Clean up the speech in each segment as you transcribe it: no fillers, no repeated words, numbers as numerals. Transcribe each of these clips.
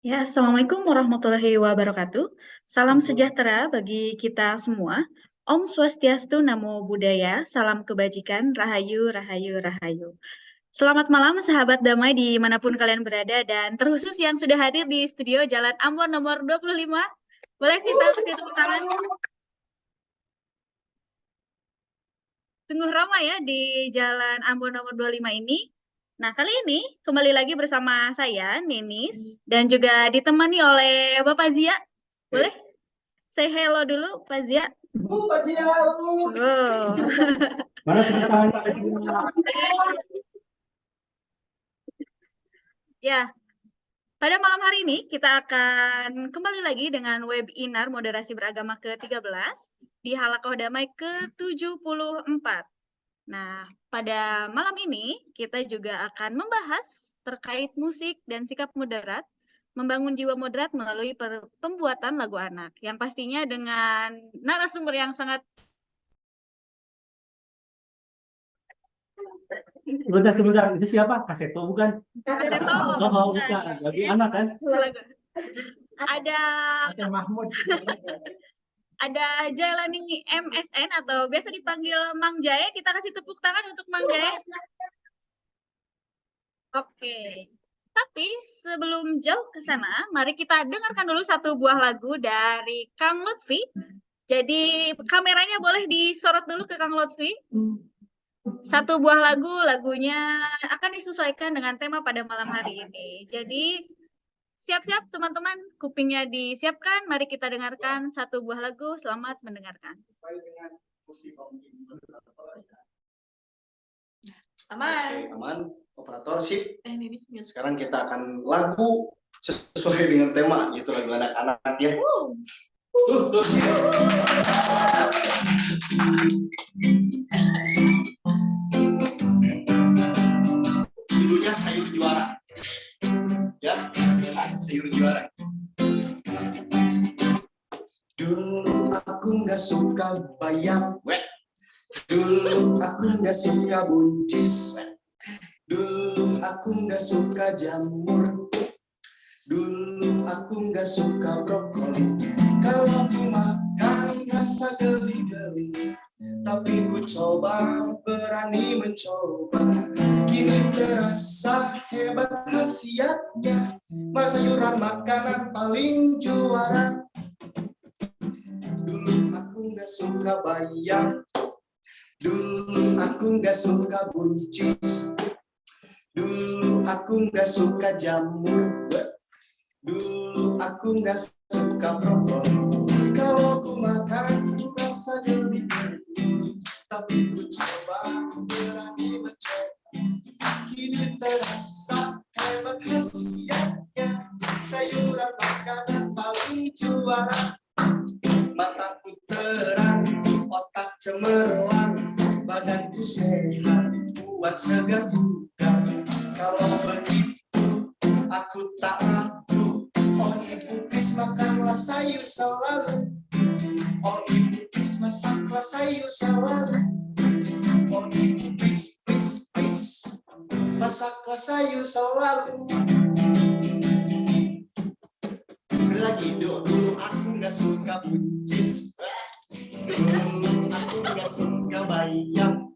Ya, Assalamualaikum warahmatullahi wabarakatuh. Salam sejahtera bagi kita semua. Om Swastiastu, Namo Buddhaya, salam kebajikan, Rahayu, Rahayu, Rahayu. Selamat malam sahabat damai dimanapun kalian berada dan terkhusus yang sudah hadir di studio Jalan Ambon nomor 25. Boleh kita kasih tepuk tangan? Sungguh ramai ya di Jalan Ambon nomor 25 ini. Nah, kali ini kembali lagi bersama saya, Ninis, dan juga ditemani oleh Bapak Zia. Boleh? Say hello dulu, Pak Zia. Pak Zia. Oh. Mana tepuk tangan Pak? Ya, pada malam hari ini kita akan kembali lagi dengan webinar moderasi beragama ke-13 di Halakoh Damai ke-74. Nah, pada malam ini kita juga akan membahas terkait musik dan sikap moderat, membangun jiwa moderat melalui pembuatan lagu anak, yang pastinya dengan narasumber yang sangat... Sebentar, itu siapa? Kaseto bukan? Kaseto. Oh, bukan. Lagi anak kan? Ada Mahmud. ada Jailani MSN atau biasa dipanggil Mang Jae. Kita kasih tepuk tangan untuk Mang Jae. Oke. Tapi sebelum jauh ke sana, mari kita dengarkan dulu satu buah lagu dari Kang Lutfi. Jadi kameranya boleh disorot dulu ke Kang Lutfi. Satu buah lagu, lagunya akan disesuaikan dengan tema pada malam hari ini. Jadi siap-siap teman-teman, kupingnya disiapkan. Mari kita dengarkan satu buah lagu. Selamat mendengarkan. Aman. Oke, aman. Operator sip. Sekarang kita akan lagu sesuai dengan tema, gitu lagu anak-anak ya. Judulnya Sayur Juara. Ya, Sayur Juara. Dulu aku nggak suka bayam, dulu aku nggak suka buncis, dulu aku nggak suka jamur, dulu aku nggak suka brokoli. Kalau aku makan rasa geli-geli, tapi ku coba, berani mencoba. Kini terasa hebat khasiatnya, sayuran makanan paling juara. Dulu aku nggak suka bayam, dulu aku nggak suka buncis, dulu aku nggak suka jamur, dulu aku nggak suka brokoli. Kalau aku makan rasa geli-geli, tapi ku coba, berani mencoba. Kini terasa hebat khasiatnya, sayuran makanan paling juara. Mataku terang, otak cemerlang, badanku sehat, kuat segar bugar. Kalau begitu aku tak ragu, oh ibu please makanlah sayur selalu, oh ibu please masaklah sayur selalu, oh ibu please please please masaklah sayur selalu. Lagi dulu aku nggak suka buncis, dulu aku nggak suka bayam,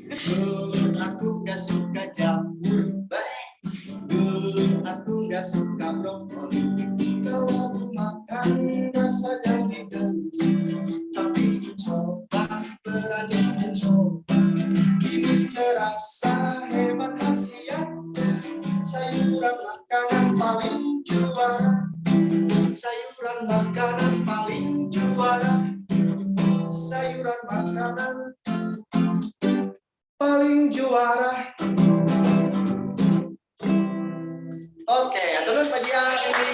dulu aku nggak suka jamur, dulu aku nggak suka brokoli. Kalau aku makan rasa geli-geli, tapi ku coba, berani mencoba. Kini terasa hebat khasiatnya, sayuran makanan paling juara. Sayuran makanan paling juara, sayuran makanan paling juara. Oke, terus Pak Jia ini.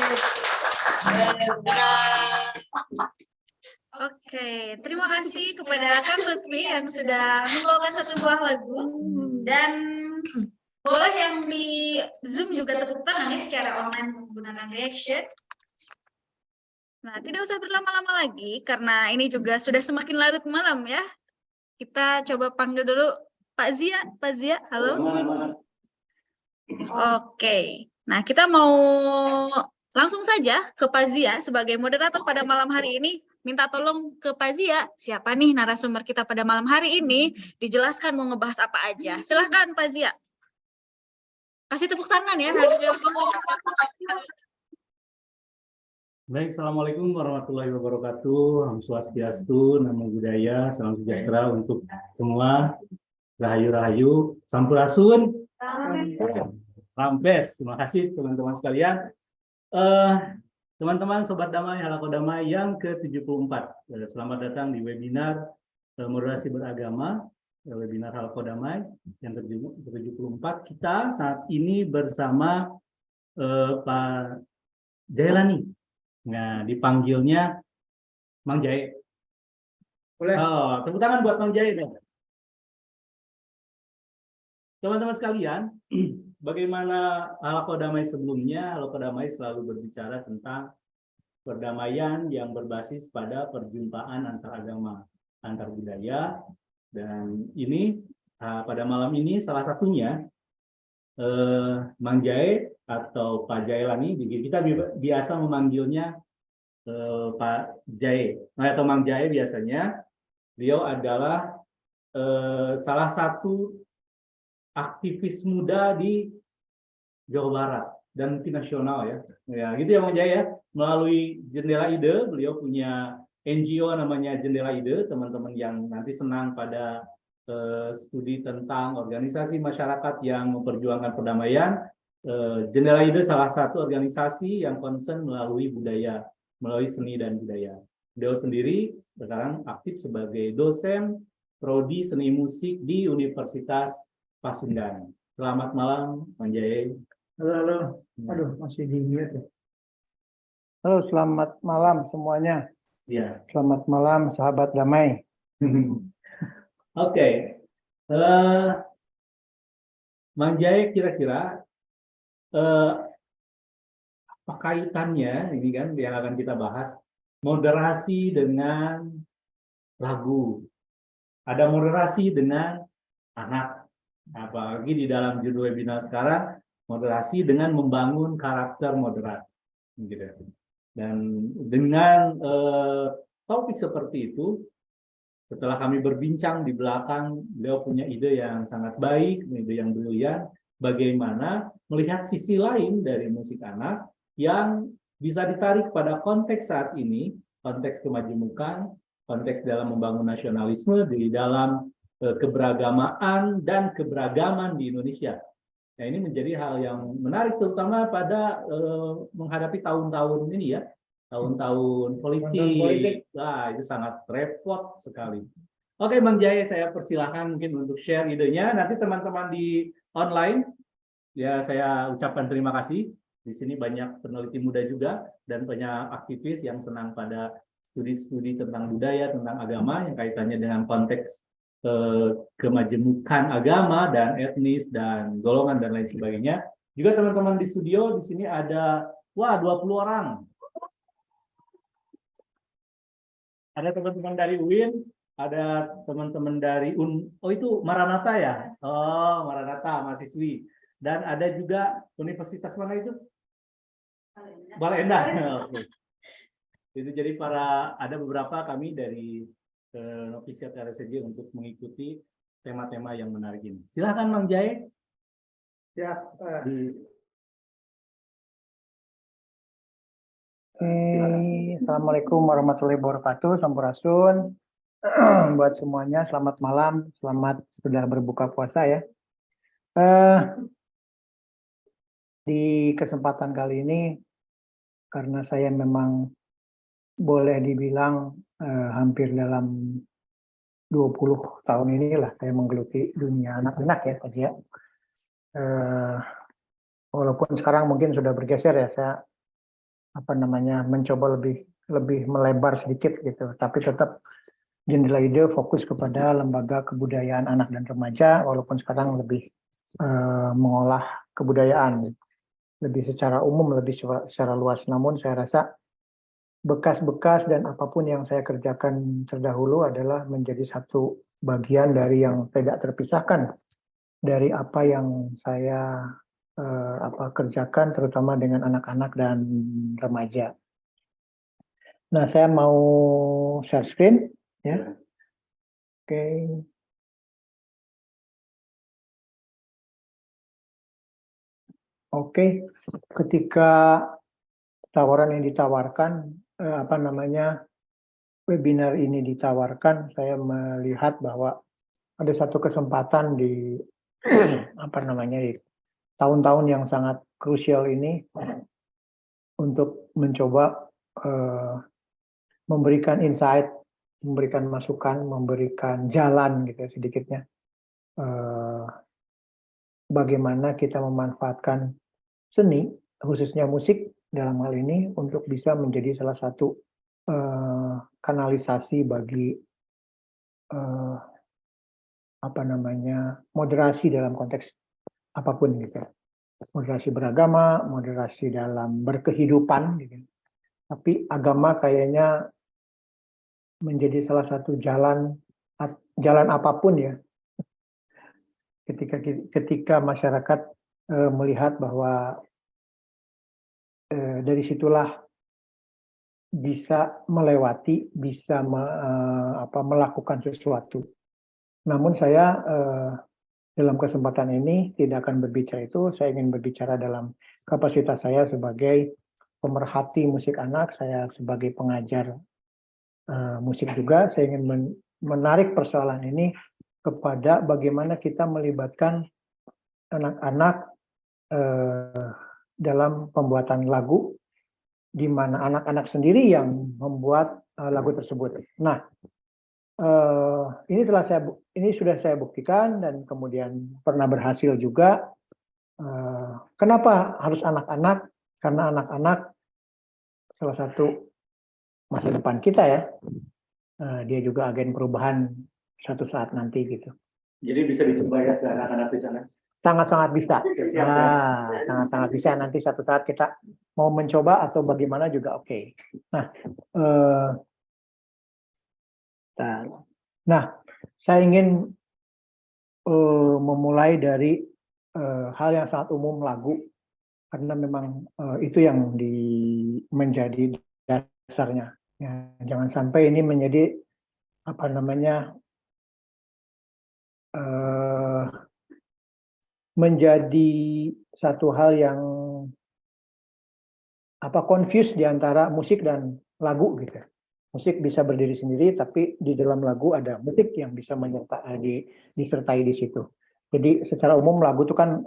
Oke, terima kasih kepada Kang Lutfi yang sudah membawakan satu buah lagu. Dan boleh yang di Zoom juga tepuk tangan ya secara online menggunakan reaction. Nah, tidak usah berlama-lama lagi karena ini juga sudah semakin larut malam ya. Kita coba panggil dulu Pak Zia. Pak Zia, halo. Oke. Nah, kita mau Langsung saja ke Pazia sebagai moderator pada malam hari ini. Minta tolong ke Pazia, siapa nih narasumber kita pada malam hari ini? Dijelaskan mau ngebahas apa aja. Silahkan Pazia. Kasih tepuk tangan ya. Baik, Assalamualaikum warahmatullahi wabarakatuh. Om Swastiastu, Namo Buddhaya, salam sejahtera untuk semua. Rahayu-rahayu, Sampurasun. Rampes. Terima kasih teman-teman sekalian. Teman-teman Sobat Damai, Halako Damai yang ke-74. Selamat datang di webinar Moderasi Beragama, webinar Halako Damai yang ke-74. Kita saat ini bersama Pak Jailani. Nah, dipanggilnya Mang Jae. Boleh. Oh, tepuk tangan buat Mang Jae dong. Teman-teman sekalian, bagaimana Halako Damai sebelumnya, Halako Damai selalu berbicara tentang perdamaian yang berbasis pada perjumpaan antar agama, antar budaya, dan ini pada malam ini salah satunya Mang Jae atau Pak Jailani, kita biasa memanggilnya Pak Jae atau Mang Jae biasanya. Beliau adalah salah satu aktivis muda di Jawa Barat dan multinasional ya. Ya, gitu ya Mang Jae ya. Melalui Jendela Ide, beliau punya NGO namanya Jendela Ide, teman-teman yang nanti senang pada studi tentang organisasi masyarakat yang memperjuangkan perdamaian. Jendela Ide salah satu organisasi yang concern melalui budaya, melalui seni dan budaya. Beliau sendiri sekarang aktif sebagai dosen prodi seni musik di Universitas Pasundan. Selamat malam, Mang Jae. Halo, halo. Aduh, masih di-mute ya. Halo, selamat malam semuanya. Ya. Selamat malam, sahabat damai. Oke. Mang Jae kira-kira apa kaitannya ini kan yang akan kita bahas moderasi dengan lagu. Ada moderasi dengan anak. Apalagi di dalam judul webinar sekarang, moderasi dengan membangun karakter moderat. Gitu. Dan dengan topik seperti itu, setelah kami berbincang di belakang, beliau punya ide yang sangat baik, ide yang brilian, bagaimana melihat sisi lain dari musik anak yang bisa ditarik pada konteks saat ini, konteks kemajemukan, konteks dalam membangun nasionalisme di dalam keberagamaan dan keberagaman di Indonesia. Nah, ini menjadi hal yang menarik terutama pada menghadapi tahun-tahun ini ya, tahun-tahun politik. Nah, itu sangat repot sekali. Oke, Mang Jae, saya persilahkan mungkin untuk share idenya. Nanti teman-teman di online, ya saya ucapkan terima kasih. Di sini banyak peneliti muda juga dan banyak aktivis yang senang pada studi-studi tentang budaya, tentang agama yang kaitannya dengan konteks kemajemukan agama dan etnis dan golongan dan lain sebagainya. Juga teman-teman di studio di sini ada 20 orang. Ada teman-teman dari UIN, ada teman-teman dari oh itu Maranatha ya? Oh, Maranatha mahasiswi. Dan ada juga universitas mana itu? Bale Endah. Oke. Itu jadi ada beberapa kami dari Novisiat RSCG untuk mengikuti tema-tema yang menarik ini. Silakan Mang Jae. Ya. Assalamualaikum warahmatullahi wabarakatuh. Sampurasun. Buat semuanya, selamat malam. Selamat sudah berbuka puasa ya. Di kesempatan kali ini, karena saya memang boleh dibilang hampir dalam 20 tahun inilah saya menggeluti dunia anak-anak ya tadi ya. Walaupun sekarang mungkin sudah bergeser ya, saya mencoba lebih melebar sedikit gitu, tapi tetap Jendela Ide fokus kepada lembaga kebudayaan anak dan remaja, walaupun sekarang lebih mengolah kebudayaan lebih secara umum, lebih secara luas. Namun saya rasa bekas-bekas dan apapun yang saya kerjakan terdahulu adalah menjadi satu bagian dari yang tidak terpisahkan dari apa yang saya kerjakan, terutama dengan anak-anak dan remaja. Nah, saya mau share screen, ya. Oke. Oke, ketika tawaran yang ditawarkan, webinar ini ditawarkan, saya melihat bahwa ada satu kesempatan di di tahun-tahun yang sangat krusial ini untuk mencoba memberikan insight, memberikan masukan, memberikan jalan gitu ya, sedikitnya bagaimana kita memanfaatkan seni, khususnya musik dalam hal ini untuk bisa menjadi salah satu kanalisasi bagi moderasi dalam konteks apapun gitu. Moderasi beragama, moderasi dalam berkehidupan gitu. Tapi agama kayaknya menjadi salah satu jalan apapun ya. Ketika masyarakat melihat bahwa dari situlah bisa melewati, bisa melakukan sesuatu. Namun saya dalam kesempatan ini tidak akan berbicara itu, saya ingin berbicara dalam kapasitas saya sebagai pemerhati musik anak, saya sebagai pengajar musik juga, saya ingin menarik persoalan ini kepada bagaimana kita melibatkan anak-anak dalam pembuatan lagu, di mana anak-anak sendiri yang membuat lagu tersebut. Nah, ini sudah saya buktikan dan kemudian pernah berhasil juga. Kenapa harus anak-anak? Karena anak-anak salah satu masa depan kita ya. Dia juga agen perubahan suatu saat nanti gitu. Jadi bisa dicoba ya ke anak-anak di sana. Sangat-sangat bisa. Sangat-sangat bisa. Nanti suatu saat kita mau mencoba atau bagaimana juga oke. Nah, saya ingin memulai dari hal yang sangat umum, lagu, karena memang itu yang menjadi dasarnya. Ya, jangan sampai ini menjadi menjadi satu hal yang confuse di antara musik dan lagu gitu. Musik bisa berdiri sendiri, tapi di dalam lagu ada musik yang bisa disertai di situ. Jadi secara umum lagu itu kan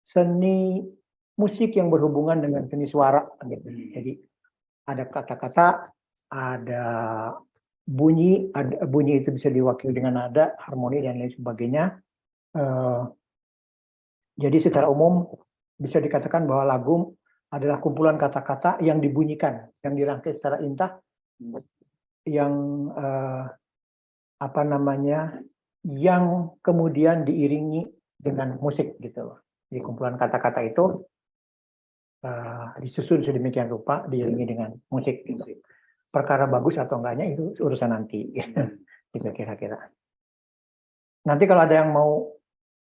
seni musik yang berhubungan dengan seni suara gitu. Jadi ada kata-kata, ada bunyi itu bisa diwakili dengan nada, harmoni dan lain sebagainya. Jadi secara umum bisa dikatakan bahwa lagu adalah kumpulan kata-kata yang dibunyikan, yang dirangkai secara indah, yang yang kemudian diiringi dengan musik gitu. Jadi kumpulan kata-kata itu disusun sedemikian rupa, diiringi dengan musik. Gitu. Perkara bagus atau enggaknya itu urusan nanti, gitu kira-kira. Nanti kalau ada yang mau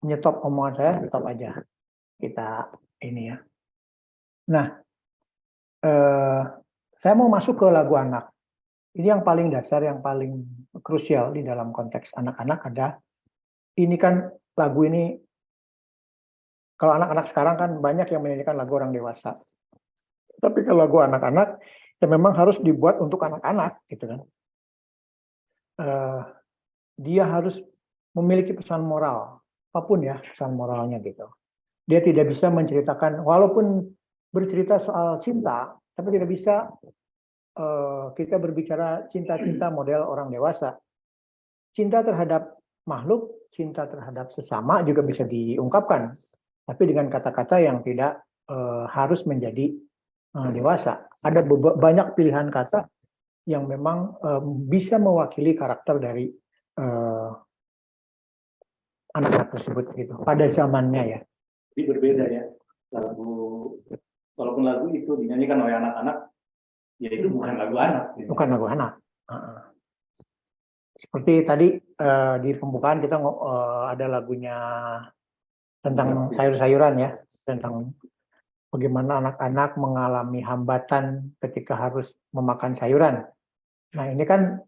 nyetop omongan saya, stop aja. Kita ini ya. Nah, saya mau masuk ke lagu anak. Ini yang paling dasar, yang paling krusial di dalam konteks anak-anak ini kan lagu ini, kalau anak-anak sekarang kan banyak yang menyanyikan lagu orang dewasa. Tapi kalau lagu anak-anak, ya memang harus dibuat untuk anak-anak, gitu kan. Dia harus memiliki pesan moral, apapun ya pesan moralnya gitu. Dia tidak bisa menceritakan, walaupun bercerita soal cinta, tapi tidak bisa kita berbicara cinta-cinta model orang dewasa. Cinta terhadap makhluk, cinta terhadap sesama juga bisa diungkapkan, tapi dengan kata-kata yang tidak harus menjadi dewasa. Ada banyak pilihan kata yang memang bisa mewakili karakter dari anak-anak tersebut gitu pada zamannya ya. Jadi berbeda ya, walaupun lagu itu dinyanyikan oleh anak-anak, ya itu bukan lagu anak. Bukan lagu anak. seperti tadi di pembukaan kita ada lagunya tentang sayur-sayuran ya, tentang bagaimana anak-anak mengalami hambatan ketika harus memakan sayuran. Nah ini kan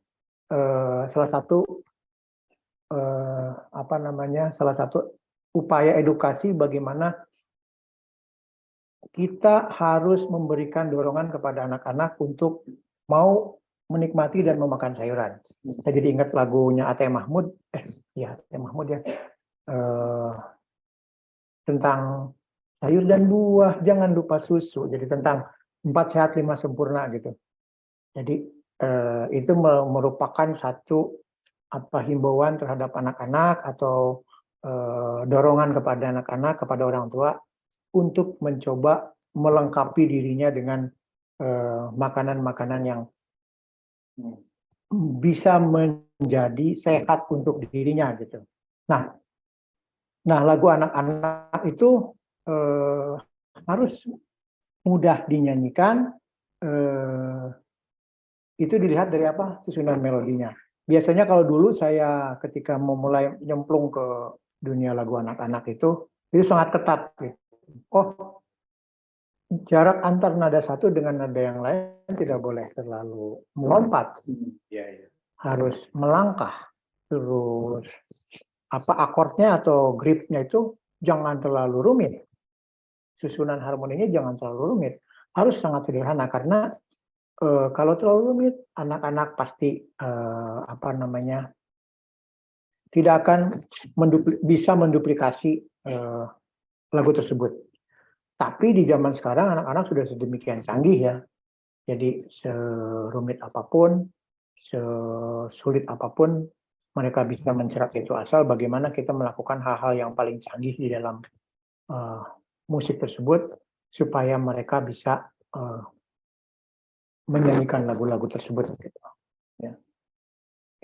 salah satu salah satu upaya edukasi bagaimana kita harus memberikan dorongan kepada anak-anak untuk mau menikmati dan memakan sayuran. Saya jadi ingat lagunya Ate Mahmud, Ate Mahmud ya, tentang sayur dan buah, jangan lupa susu. Jadi tentang 4 sehat 5 sempurna gitu. Jadi itu merupakan satu himbauan terhadap anak-anak atau dorongan kepada anak-anak, kepada orang tua untuk mencoba melengkapi dirinya dengan makanan-makanan yang bisa menjadi sehat untuk dirinya gitu. Nah lagu anak-anak itu harus mudah dinyanyikan. Itu dilihat dari susunan melodinya. Biasanya kalau dulu saya ketika memulai nyemplung ke dunia lagu anak-anak itu sangat ketat. Gitu. Jarak antar nada satu dengan nada yang lain tidak boleh terlalu melompat. Harus melangkah. Terus akordnya atau gripnya itu jangan terlalu rumit. Susunan harmoninya jangan terlalu rumit. Harus sangat sederhana karena kalau terlalu rumit, anak-anak pasti tidak akan bisa menduplikasi lagu tersebut. Tapi di zaman sekarang anak-anak sudah sedemikian canggih ya. Jadi serumit apapun, sesulit apapun, mereka bisa mencerap itu asal bagaimana kita melakukan hal-hal yang paling canggih di dalam musik tersebut supaya mereka bisa menyanyikan lagu-lagu tersebut. Gitu. Ya.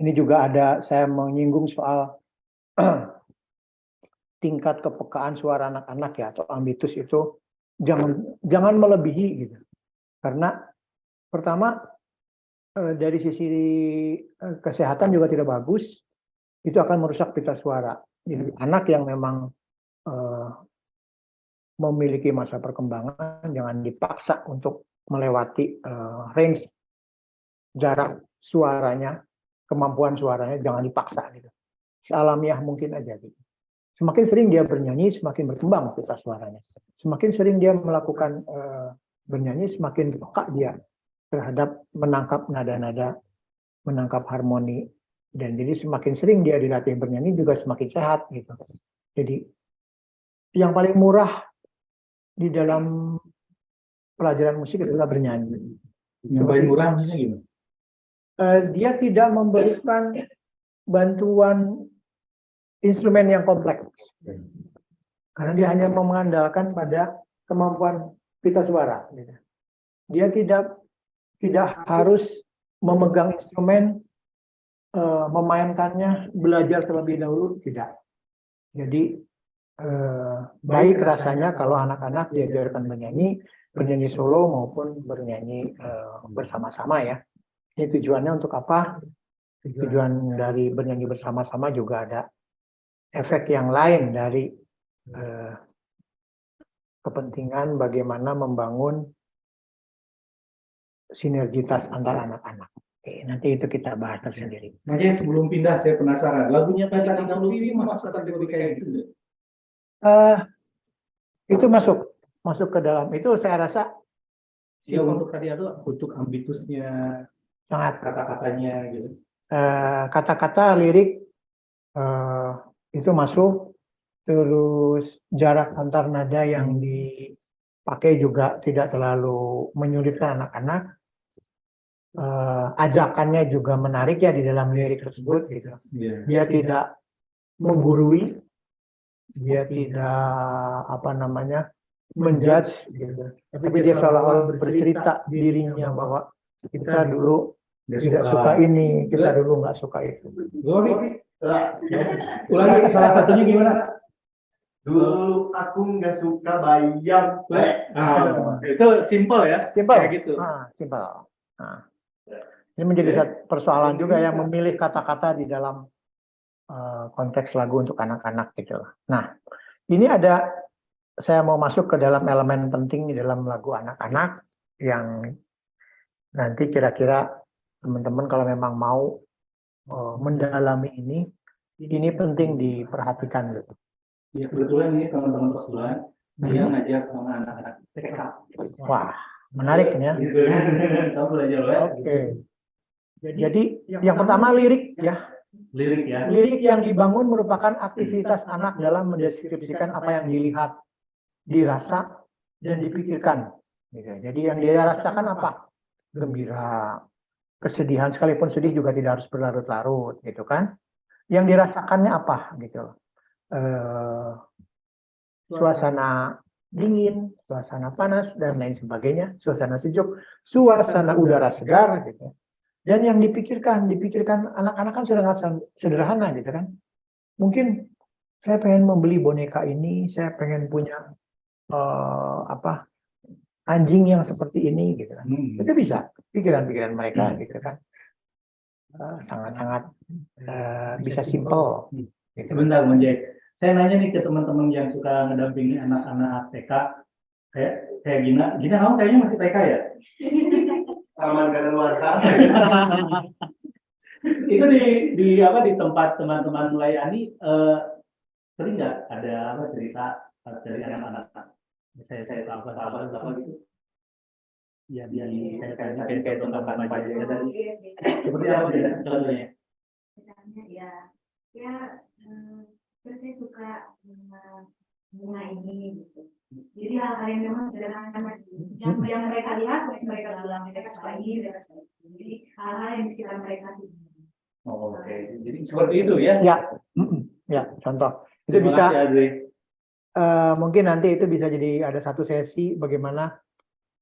Ini juga saya menyinggung soal tingkat kepekaan suara anak-anak ya atau ambitus itu jangan melebihi gitu. Karena pertama dari sisi kesehatan juga tidak bagus, itu akan merusak pita suara. Jadi anak yang memang memiliki masa perkembangan jangan dipaksa untuk melewati range jarak suaranya, kemampuan suaranya jangan dipaksa gitu. Sealamiah mungkin aja gitu. Semakin sering dia bernyanyi, semakin berkembang pita suaranya. Semakin sering dia melakukan bernyanyi, semakin peka dia terhadap menangkap nada-nada, menangkap harmoni. Dan jadi semakin sering dia dilatih bernyanyi juga semakin sehat gitu. Jadi yang paling murah di dalam pelajaran musik adalah bernyanyi. Yang paling murah maksudnya gimana? Dia tidak memberikan bantuan instrumen yang kompleks. Karena dia hanya mengandalkan pada kemampuan pita suara. Dia tidak harus memegang instrumen, memainkannya, belajar terlebih dahulu, tidak. Jadi baik rasanya kalau anak-anak diajarkan bernyanyi solo maupun bernyanyi bersama-sama ya. Ini tujuannya untuk apa? Tujuan dari bernyanyi bersama-sama juga ada efek yang lain dari kepentingan bagaimana membangun sinergitas antar anak-anak. Oke, nanti itu kita bahas tersendiri. Makanya sebelum pindah saya penasaran, lagunya Titanic ini masuk kategori kayak gitu? Itu masuk ke dalam. Itu saya rasa ya untuk tadi untuk ambitusnya, sangat kata-katanya gitu. Kata-kata lirik itu masuk, terus jarak antar nada yang dipakai juga tidak terlalu menyulitkan anak-anak. Ajakannya juga menarik ya di dalam lirik tersebut gitu. Dia tidak menggurui, dia tidak menjudge gitu. Tapi dia seolah-olah bercerita dirinya bahwa kita dulu tidak suka ini, kita dulu nggak suka itu. Ulangi salah satunya gimana? Dulu aku nggak suka bayam. Itu simple ya? Simple. Kayak gitu. Simple. Ini menjadi satu persoalan juga yang memilih kata-kata di dalam konteks lagu untuk anak-anak gitu. Nah, ini saya mau masuk ke dalam elemen penting di dalam lagu anak-anak yang nanti kira-kira teman-teman kalau memang mau mendalami ini penting diperhatikan gitu. Ya kebetulan ini teman-teman Pasuruan dia ngajar sama anak-anak TK. Wah, menarik ya. Gitu kan? Kamu belajar ya? Oke. Jadi yang pertama lirik ya. Lirik ya. Lirik yang dibangun merupakan aktivitas anak dalam mendeskripsikan apa yang dilihat, dirasa, dan dipikirkan. Gitu. Jadi yang dia rasakan apa? Gembira, kesedihan, sekalipun sedih juga tidak harus berlarut-larut, gitu kan? Yang dirasakannya apa? Gitu. Suasana dingin, suasana panas, dan lain sebagainya, suasana sejuk, suasana udara segar, gitu. Dan yang dipikirkan anak-anak kan sangat sederhana gitu kan. Mungkin saya pengen membeli boneka ini, saya pengen punya anjing yang seperti ini gitu kan. Itu bisa pikiran-pikiran mereka gitu kan. Sangat-sangat bisa simple. Gitu. Sebentar Bang Jay. Saya nanya nih ke teman-teman yang suka ngedampingi anak-anak TK, kayak Gina kamu kayaknya masih TK ya? Aman ke luar Itu di tempat teman-teman melayani sering nggak ada cerita dari anak-anak saya apa gitu ya kayak tentang apa aja dan seperti apa ya contohnya? Saya suka bunga ini gitu. Jadi hal-hal yang memang sederhana yang mereka lihat, mereka bilang mereka suka ini, jadi hal-hal yang sekitar mereka sih. Oh, oke. Jadi seperti itu ya? Ya, contoh. Itu bisa. Mungkin nanti itu bisa jadi ada satu sesi bagaimana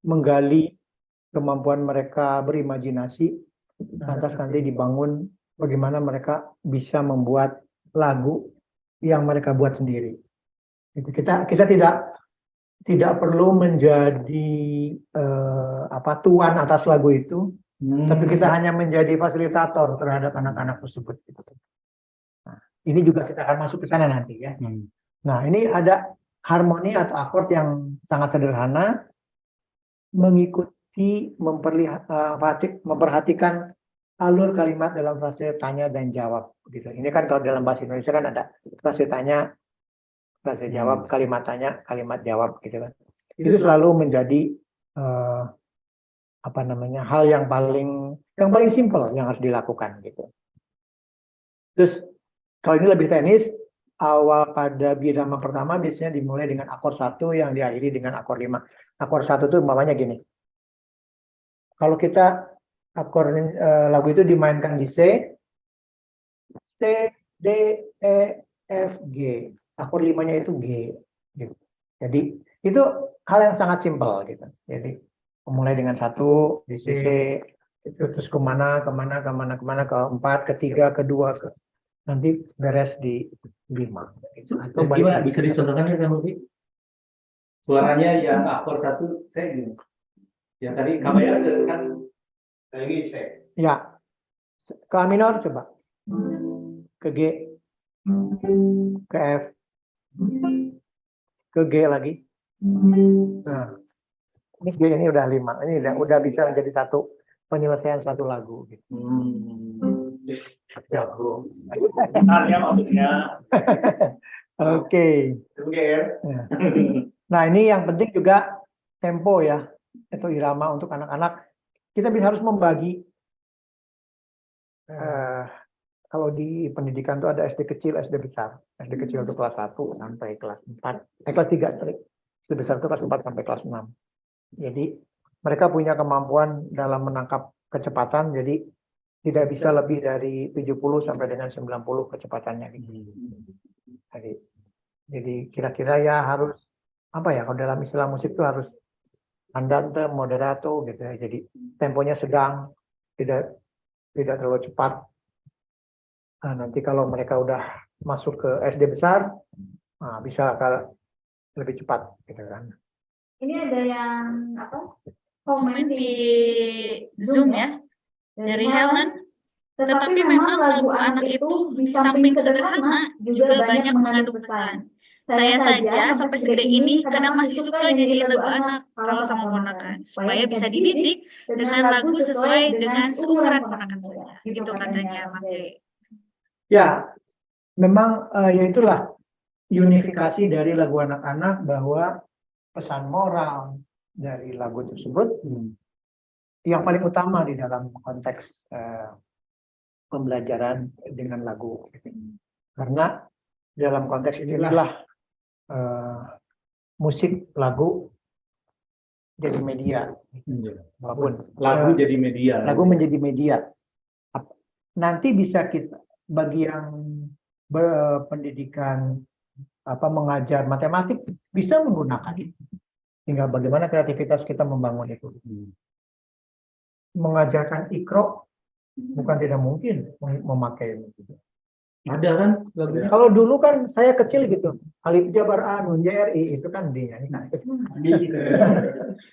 menggali kemampuan mereka berimajinasi, lantas nanti dibangun bagaimana mereka bisa membuat lagu yang mereka buat sendiri. Kita tidak perlu menjadi tuan atas lagu itu, tapi kita hanya menjadi fasilitator terhadap anak-anak tersebut. Nah, ini juga kita akan masuk ke sana nanti ya. Nah, ini ada harmoni atau akord yang sangat sederhana, mengikuti, memperhatikan alur kalimat dalam frase tanya dan jawab. Gitu. Ini kan kalau dalam bahasa Indonesia kan ada frase tanya, frase jawab, kalimat tanya, kalimat jawab, gitu kan. Itu selalu menjadi hal yang paling simpel yang harus dilakukan gitu. Terus kalau ini lebih teknis, awal pada birama pertama biasanya dimulai dengan akor 1 yang diakhiri dengan akor 5. Akor 1 itu umpamanya gini. Kalau kita akor lagu itu dimainkan di C, D, E, F, G. Akor 5-nya itu G. Gitu. Jadi itu hal yang sangat simpel gitu. Jadi mulai dengan 1 di C, terus kemana, ke 4, ke 3, ke 2, nanti beres di 5. Atau gimana bisa dicontohkan ya Kang Lufi? Suaranya yang akor 1 saya gini. Yang tadi kamera kan lagi saya. Ya. Ke A minor coba. Ke G. Ke F. Ke G lagi. Nah, ini G ini udah 5. Ini udah bisa menjadi satu penyelesaian satu lagu. Gitu. Jago. Artinya maksudnya. Oke. Nah, ini yang penting juga tempo ya, atau irama untuk anak-anak. Kita harus membagi. Kalau di pendidikan itu ada SD kecil, SD besar. SD kecil itu kelas 1 sampai kelas 4. Kelas 3, SD besar itu kelas 4 sampai kelas 6. Jadi mereka punya kemampuan dalam menangkap kecepatan, jadi tidak bisa lebih dari 70 sampai dengan 90 kecepatannya. Jadi kira-kira ya harus kalau dalam istilah musik itu harus andante moderato gitu ya. Jadi temponya sedang, tidak terlalu cepat. Nah, nanti kalau mereka udah masuk ke SD besar, bisa lebih cepat gitu kan. Ini ada yang komen di Zoom ya. dari Helen. Tetapi memang lagu anak itu di samping sederhana juga banyak mengandung pesan. Saya saja sampai segede ini kadang masih suka nyanyiin lagu anak kalau sama ponakan supaya bisa dididik dengan lagu sesuai dengan seumuran ponakan saya. Gitu katanya Mang Jai. Ya, memang ya itulah unifikasi dari lagu anak-anak bahwa pesan moral dari lagu tersebut yang paling utama di dalam konteks pembelajaran dengan lagu. Karena dalam konteks inilah musik lagu jadi media. Apapun. Lagu jadi media. Lagu menjadi media. Nanti bisa kita bagi yang berpendidikan mengajar matematik bisa menggunakan itu. Tinggal bagaimana kreativitas kita membangun itu. Mengajarkan ikro bukan tidak mungkin memakai itu. Ada kan lagunya? Kalau dulu kan saya kecil gitu, Alif Jabar A Nun JRI itu kan dinyanyikan.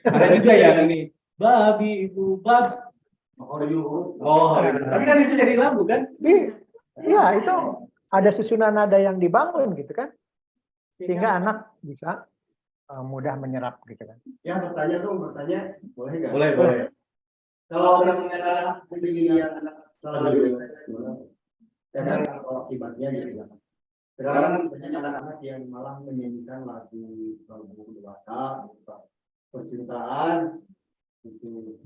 Ada juga yang ini babi ibu bab. Tapi kan itu jadi lagu kan? Iya, itu ada susunan nada yang dibangun gitu kan, sehingga anak bisa mudah menyerap gitu kan. Ya, bertanya, boleh nggak? Boleh. Kalau anak yang selalu dan kalau akibatnya ya. Sekarang banyak anak-anak yang malah menyanyikan lagu dewasa, percintaan, itu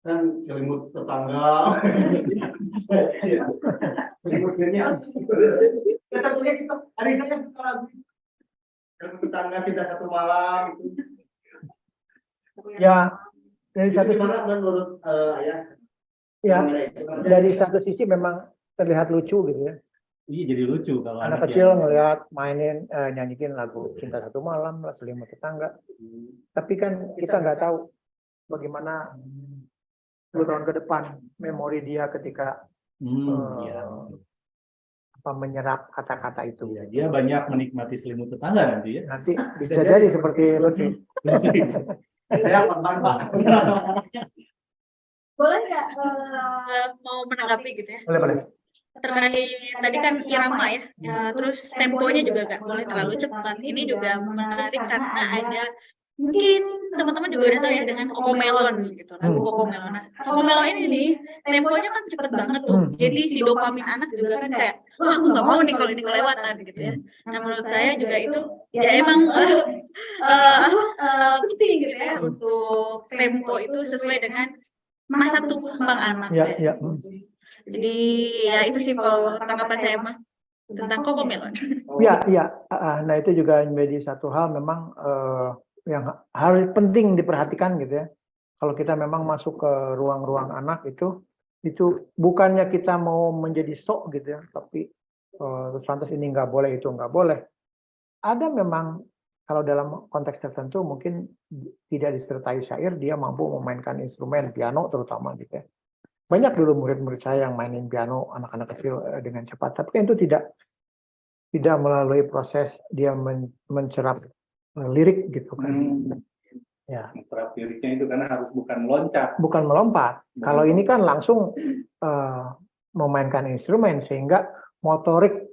kan selimut tetangga. Selimutnya. Kita hari ini kita lagu selimut tetangga kita satu malam. Ya, dari satu Gimana menurut ayah? ya, dari satu sisi memang terlihat lucu gitu ya. Iya jadi lucu kalau Anak kecil ngelihat mainin nyanyiin lagu Cinta Satu Malam, Selimut Tetangga. Tapi kan kita nggak tahu bagaimana 10 tahun ke depan memori dia ketika menyerap kata-kata itu. Ya, dia banyak menikmati selimut tetangga nanti ya. Nanti bisa jadi seperti Lutfi. Saya pernah Pak. Boleh nggak mau menanggapi gitu ya? Boleh. Terkait tadi kan irama ya, terus temponya juga nggak boleh terlalu cepat. Ini juga menarik karena ada mungkin teman-teman juga udah tahu ya dengan Cocomelon gitu, lagu Cocomelon. Nah, Cocomelon ini nih temponya kan cepet banget tuh. Jadi si dopamin anak juga kan kayak, wah aku nggak mau nih kalau ini kelewatan gitu ya. Nah menurut saya juga itu ya emang penting gitu ya untuk tempo itu sesuai dengan masa tumbuh kembang anak. Ya. Jadi ya itu sih kalau tanggapan saya mah tentang Cocomelon. Iya. Nah itu juga menjadi satu hal memang yang harus penting diperhatikan gitu ya. Kalau kita memang masuk ke ruang-ruang anak itu bukannya kita mau menjadi sok gitu ya, tapi lantas ini nggak boleh, itu nggak boleh. Ada memang kalau dalam konteks tertentu mungkin tidak disertai syair, dia mampu memainkan instrumen piano terutama gitu ya. Banyak dulu murid-murid saya yang mainin piano, anak-anak kecil dengan cepat, tapi kan itu tidak melalui proses dia mencerap lirik gitu kan. Ya. Mencerap liriknya itu karena harus bukan meloncat. Bukan melompat. Kalau ini kan langsung memainkan instrumen sehingga motoriknya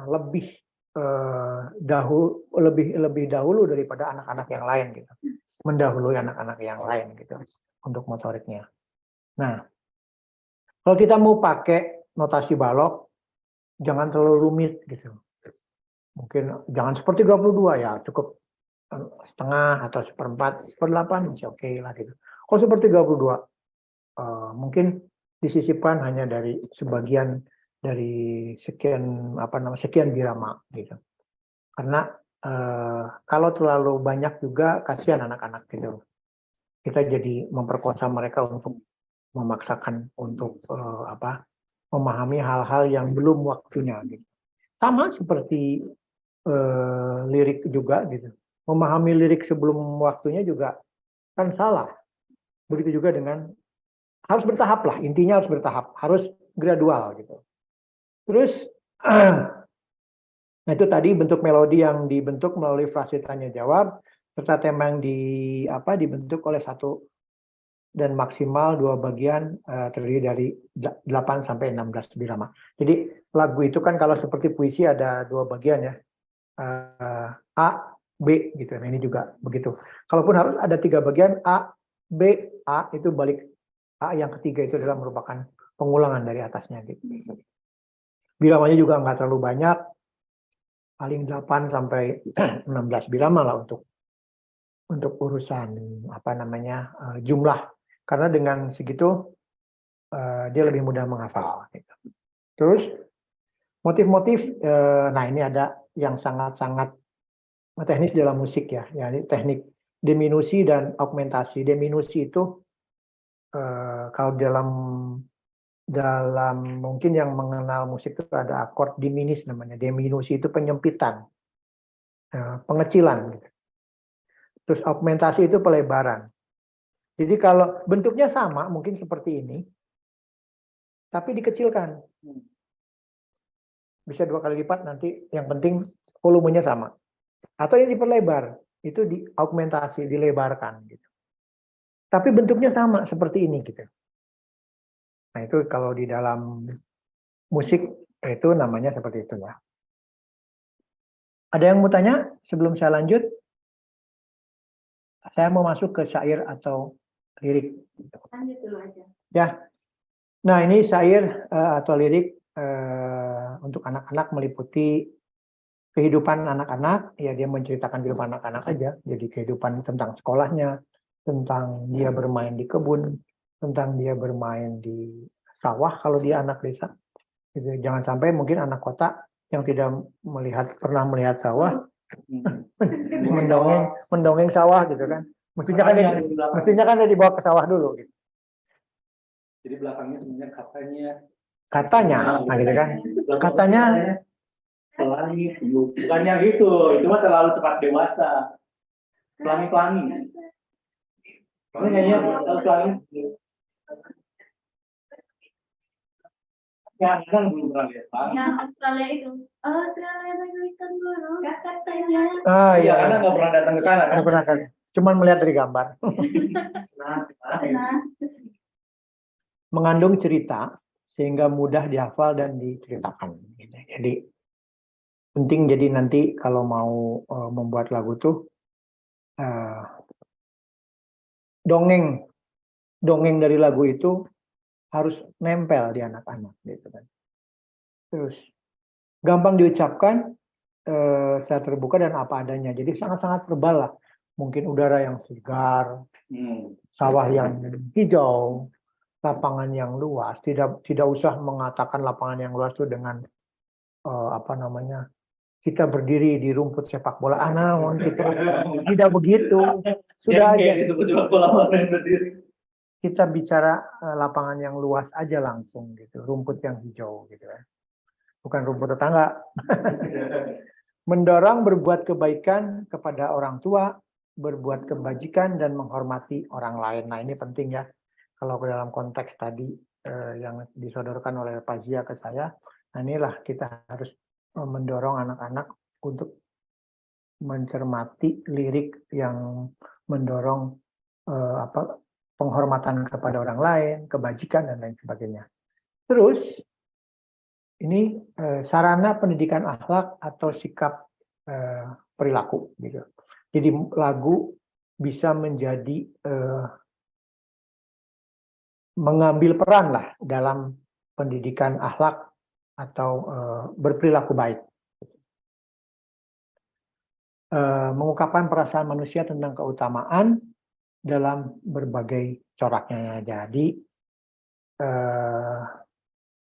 lebih dahulu daripada anak-anak yang lain gitu. Mendahului anak-anak yang lain gitu untuk motoriknya. Nah, kalau kita mau pakai notasi balok, jangan terlalu rumit gitu. Mungkin jangan seperti 32 ya, cukup setengah atau seperempat, seperdelapan masih oke lah gitu. Kalau seperti 32, mungkin disisipkan hanya dari sebagian dari sekian birama gitu. Karena kalau terlalu banyak juga kasihan anak-anak gitu. Kita jadi memperkosa mereka untuk memaksakan untuk memahami hal-hal yang belum waktunya gitu. Sama seperti lirik juga gitu. Memahami lirik sebelum waktunya juga kan salah. Begitu juga dengan harus bertahap lah, intinya harus bertahap, harus gradual gitu. Terus nah itu tadi bentuk melodi yang dibentuk melalui frase tanya jawab serta tema yang dibentuk oleh satu dan maksimal 2 bagian terdiri dari 8 sampai 16 birama. Jadi lagu itu kan kalau seperti puisi ada 2 bagian ya. A, B gitu. Nah, ini juga begitu. Kalaupun harus ada 3 bagian A, B, A itu balik A yang ketiga itu adalah merupakan pengulangan dari atasnya gitu. Biramanya juga nggak terlalu banyak, paling 8 sampai 16 birama lah untuk urusan apa namanya jumlah. Karena dengan segitu dia lebih mudah menghafal. Gitu. Terus motif-motif, nah ini ada yang sangat-sangat teknis dalam musik ya, yakni teknik diminusi dan augmentasi. Diminusi itu kalau dalam mungkin yang mengenal musik itu ada akord diminis namanya. Diminusi itu penyempitan, pengecilan. Gitu. Terus augmentasi itu pelebaran. Jadi kalau bentuknya sama, mungkin seperti ini, tapi dikecilkan. Bisa 2 kali lipat nanti, yang penting volumenya sama. Atau yang diperlebar, itu diaugmentasi, dilebarkan. Gitu. Tapi bentuknya sama, seperti ini. Gitu. Nah itu kalau di dalam musik, itu namanya seperti itu ya. Ada yang mau tanya sebelum saya lanjut? Saya mau masuk ke syair atau lirik. Lanjut dulu aja. Ya. Nah, ini syair atau lirik untuk anak-anak meliputi kehidupan anak-anak. Ya, dia menceritakan kehidupan anak-anak aja. Jadi kehidupan tentang sekolahnya, tentang dia bermain di kebun, tentang dia bermain di sawah kalau dia anak desa. Gitu. Jangan sampai mungkin anak kota yang tidak pernah melihat sawah mendongeng sawah gitu kan. Mestinya kan dia dibawa ke sawah dulu gitu. Jadi belakangnya sebenarnya Katanya, nah gitu kan. Katanya pelangi, bukannya gitu, itu mah terlalu cepat dewasa. Pelangi-pelangi. Kamu nyanyi pelangi. Ya, kan belum pernah lihat pelangi. Yang Australia itu. Australia bagaikan gunung, katanya. Iya, karena nggak pernah datang ke sana kan. Nggak pernah kan. Cuman melihat dari gambar. Nah, Mengandung cerita sehingga mudah dihafal dan diceritakan. Jadi penting, jadi nanti kalau mau membuat lagu tuh dongeng dari lagu itu harus nempel di anak-anak gitu kan. Terus gampang diucapkan, saya terbuka dan apa adanya. Jadi sangat-sangat verbal lah. Mungkin udara yang segar, sawah yang hijau, lapangan yang luas. Tidak usah mengatakan lapangan yang luas itu dengan apa namanya, kita berdiri di rumput sepak bola. Namun gitu. Tidak begitu. Sudah aja. Kita bicara lapangan yang luas aja langsung gitu, rumput yang hijau gitu ya. Bukan rumput tetangga. Mendorong berbuat kebaikan kepada orang tua, berbuat kebajikan dan menghormati orang lain. Nah, ini penting ya. Kalau dalam konteks tadi yang disodorkan oleh Pak Zia ke saya, nah inilah kita harus mendorong anak-anak untuk mencermati lirik yang mendorong penghormatan kepada orang lain, kebajikan dan lain sebagainya. Terus ini sarana pendidikan akhlak atau sikap perilaku gitu. Jadi lagu bisa menjadi mengambil peran lah dalam pendidikan akhlak atau berperilaku baik. Mengungkapkan perasaan manusia tentang keutamaan dalam berbagai coraknya. Jadi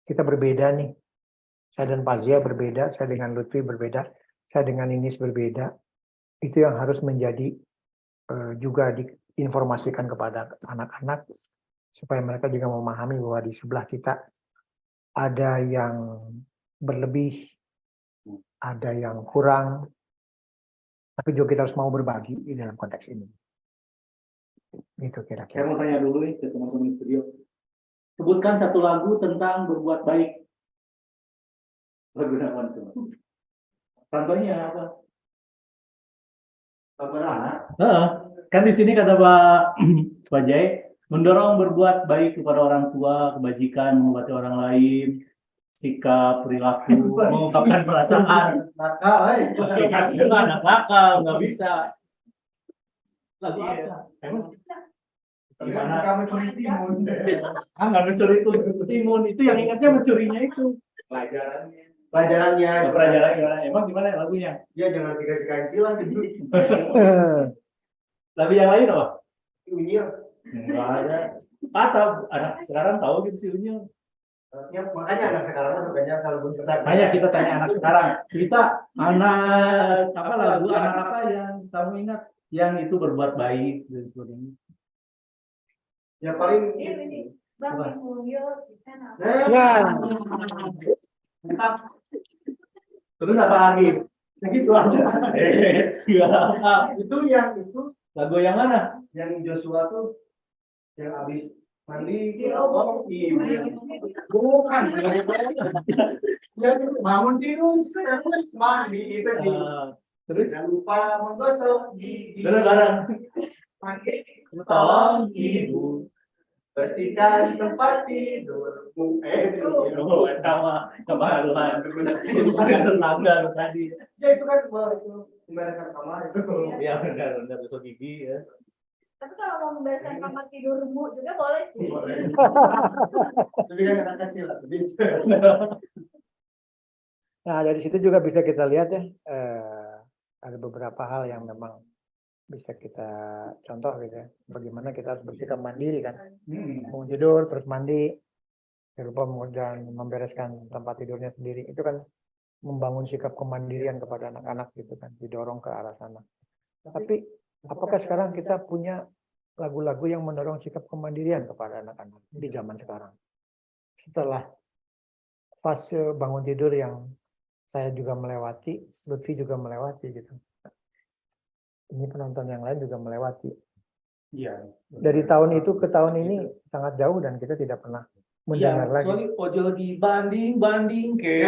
kita berbeda nih. Saya dan Pak Zia berbeda, saya dengan Lutfi berbeda, saya dengan Inis berbeda. Itu yang harus menjadi juga diinformasikan kepada anak-anak supaya mereka juga memahami bahwa di sebelah kita ada yang berlebih, ada yang kurang, tapi juga kita harus mau berbagi di dalam konteks ini. Itu kira-kira. Saya mau tanya dulu nih ke teman-teman studio. Sebutkan satu lagu tentang berbuat baik. Lagu apa itu? Contohnya apa? Kan di sini kata Pak Jai, mendorong berbuat baik kepada orang tua, kebajikan, mengobati orang lain, sikap, perilaku, mengungkapkan perasaan. Nakal, Anak nakal, nggak bisa. Lagu apa? Emang gimana? Suka mencuri timun. Nggak mencuri timun, itu yang ingatnya mencurinya itu. Pelajarannya. Pelajarannya. Pelajaran gimana? Emang gimana lagunya? Ya jangan dikasih kancilan gitu. Lagu yang lain apa? Unyil. Enggak ada. Atau anak sekarang tahu gitu si Unyil. Ya, makanya anak sekarang sukanya selalu berdebat. Banyak kita tanya anak sekarang. Kita anak apa lagu anak apa yang kamu ingat yang itu berbuat baik dan sebagainya. Ya paling Ini Bang Mulyo kita Ya. Entah, Terus apa lagi? gitu aja. Enggak apa. Itu yang itu Lagu yang mana? yang Joshua tuh yang habis mandi bukan yang bangun tidur terus mandi itu Terus jangan lupa menggosok gigi bareng-bareng. pakai Tolong ibu. bersihkan tempat tidurmu Oh, sama kemaluan. Itu kan tetangga tadi. ya itu kan itu membereskan kamar itu Ya benar besok gigi ya. Tapi kalau mau membereskan kamar tidurmu juga boleh sih. tapi kan anak kecil lah bisa Nah, dari situ juga bisa kita lihat ya, ada beberapa hal yang memang bisa kita contoh gitu ya. Bagaimana kita harus bersikap mandiri kan. Mau tidur, terus mandi, jangan lupa dan membereskan tempat tidurnya sendiri. Itu kan membangun sikap kemandirian kepada anak-anak gitu kan, didorong ke arah sana. Tapi apakah sekarang kita punya lagu-lagu yang mendorong sikap kemandirian kepada anak-anak di zaman sekarang? Setelah fase bangun tidur yang saya juga melewati, Lutfi juga melewati gitu. Ini penonton yang lain juga melewati. Iya. Dari tahun itu ke tahun ini sangat jauh dan kita tidak pernah mendengar lagi. Soalnya ojo dibanding ke.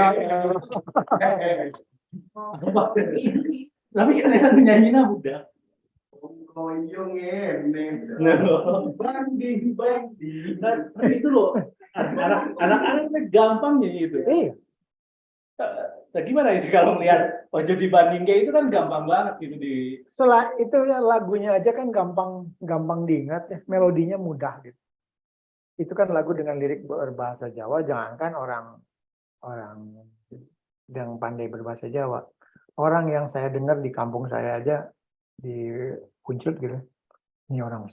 Tapi kan yang penyanyinya muda. koyong Banding. Tapi itu loh, anak-anaknya gampang nyanyi itu. Iya. Nah, gimana sih kalau melihat ojo dibanding kayak itu kan gampang banget gitu di. Setelah itu ya, lagunya aja kan gampang diingat ya, melodinya mudah gitu. Itu kan lagu dengan lirik berbahasa Jawa, jangankan orang yang pandai berbahasa Jawa. Orang yang saya dengar di kampung saya aja di Kunclut gitu. Ini orang,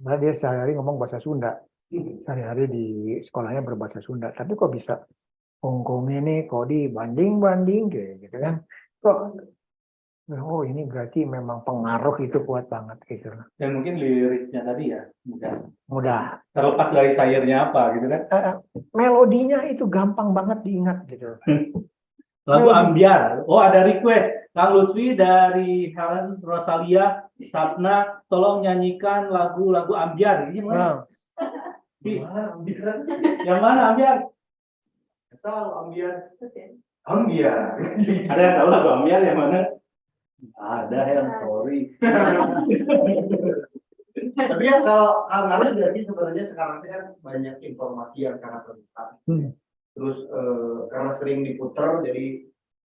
nah dia sehari-hari ngomong bahasa Sunda. Sehari-hari di sekolahnya berbahasa Sunda. Tapi kok bisa Hongkong ini kok dibanding gitu kan. Kok oh ini berarti memang pengaruh itu kuat banget gitu. Dan mungkin liriknya tadi ya Mudah. terlepas dari sayurnya apa gitu kan. Melodinya itu gampang banget diingat gitu. Lagu Ambiar. Oh, ada request Kang Lutfi dari Helen Rosalia Sapna, tolong nyanyikan lagu-lagu Ambiar. Ini mana? Yang mana Ambiar? tahu ambiar Ada yang tahu lagu Ambiar yang mana? Ada yang sorry. tapi ya kalau ngaruh juga sih sebenarnya sekarang kan banyak informasi yang sangat lengkap terus karena sering diputer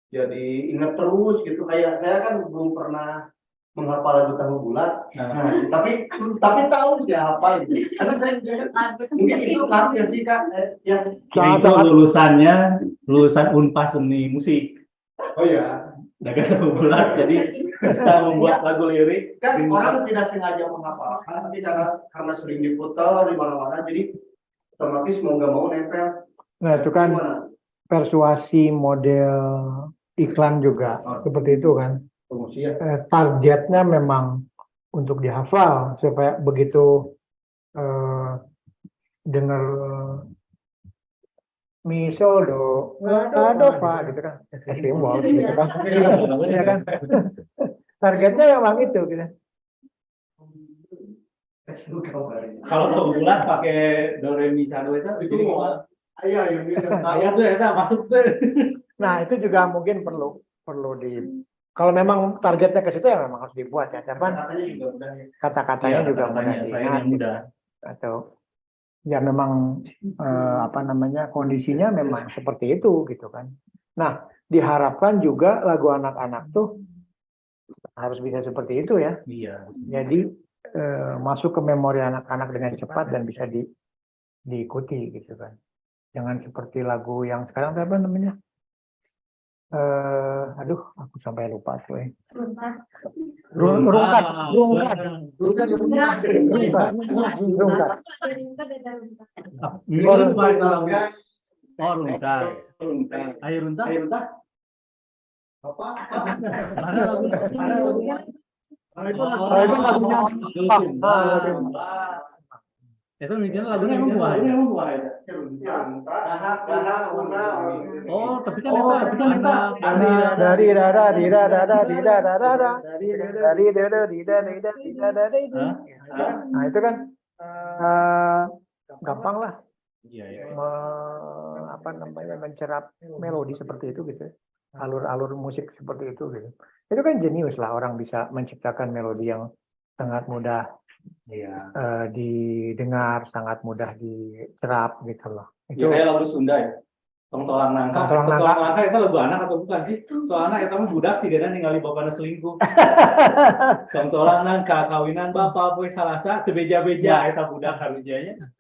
jadi ingat terus gitu kayak saya kan belum pernah menghafal lagu Tahu Bulat tapi tahu dia apa itu karena saya mungkin itu ngaruh ya sih kak yang Itu lulusan Unpas Seni Musik. oh ya Dagang Tahu Bulat, jadi bisa membuat lagu lirik. kan orang tidak sengaja menghafalkan tapi karena sering diputar di mana-mana jadi otomatis mau nggak mau nempel. Nah itu kan Gimana? persuasi model iklan juga seperti itu kan. Promosi ya. Targetnya memang untuk dihafal supaya begitu dengar misoldo adova gitu kan simbol gitu kan. Ya kan targetnya memang itu gitu. Kalau Tahu Bulat pakai do re mi sa do itu jadi gimana? Ayo, Tuh eta masuk tuh. Nah itu juga mungkin perlu kalau memang targetnya ke situ ya memang harus dibuat ya, cuman katanya juga mudah ya. kata-katanya juga mudah diingat. Mudah. atau ya memang apa namanya kondisinya memang seperti itu gitu kan. Nah, diharapkan juga lagu anak-anak tuh harus bisa seperti itu ya. Iya. Jadi masuk ke memori anak-anak dengan cepat dan bisa diikuti gitu kan. Jangan seperti lagu yang sekarang apa namanya? Aduh, aku sampai lupa tuh. Rungkat. Ayo runtah. Apa? Itu lagunya. Itu lagunya emang buah ya? Oh, tapi kan dari dada dida dada dida dada dari dada dida dida dida dada itu. Nah, itu kan gampang lah. Iya. Apa namanya mencerap melodi seperti itu gitu. Alur-alur musik seperti itu gitu. Itu kan jenius lah orang bisa menciptakan melodi yang sangat mudah didengar, sangat mudah dicerap gitu loh. Itu kayak lagu Sunda ya. Tongtolang nangka. Tongtolang nangka itu lagu anak atau bukan sih? Soalnya itu mah budak sih karena ninggali bapakna selingkuh. Tongtolang nangka kawinan bapak poe salasa teu beja-beja eta budak harujanya.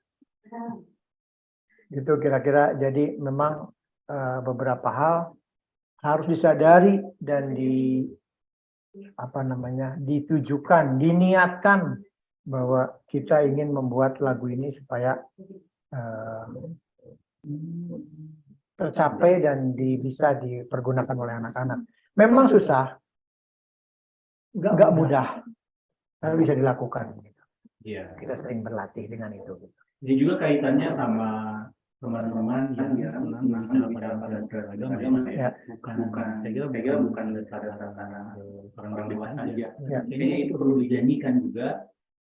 Gitu kira-kira. Jadi memang beberapa hal harus disadari dan ditujukan, diniatkan bahwa kita ingin membuat lagu ini supaya tercapai dan bisa dipergunakan oleh anak-anak. Memang susah, nggak mudah, tapi bisa dilakukan. Iya. Kita sering berlatih dengan itu. Ini juga kaitannya sama teman-teman yang senang bicara pada seragam ya. Bukan. Saya kira bukan karena orang dewasa aja. Kayaknya itu perlu dijanjikan juga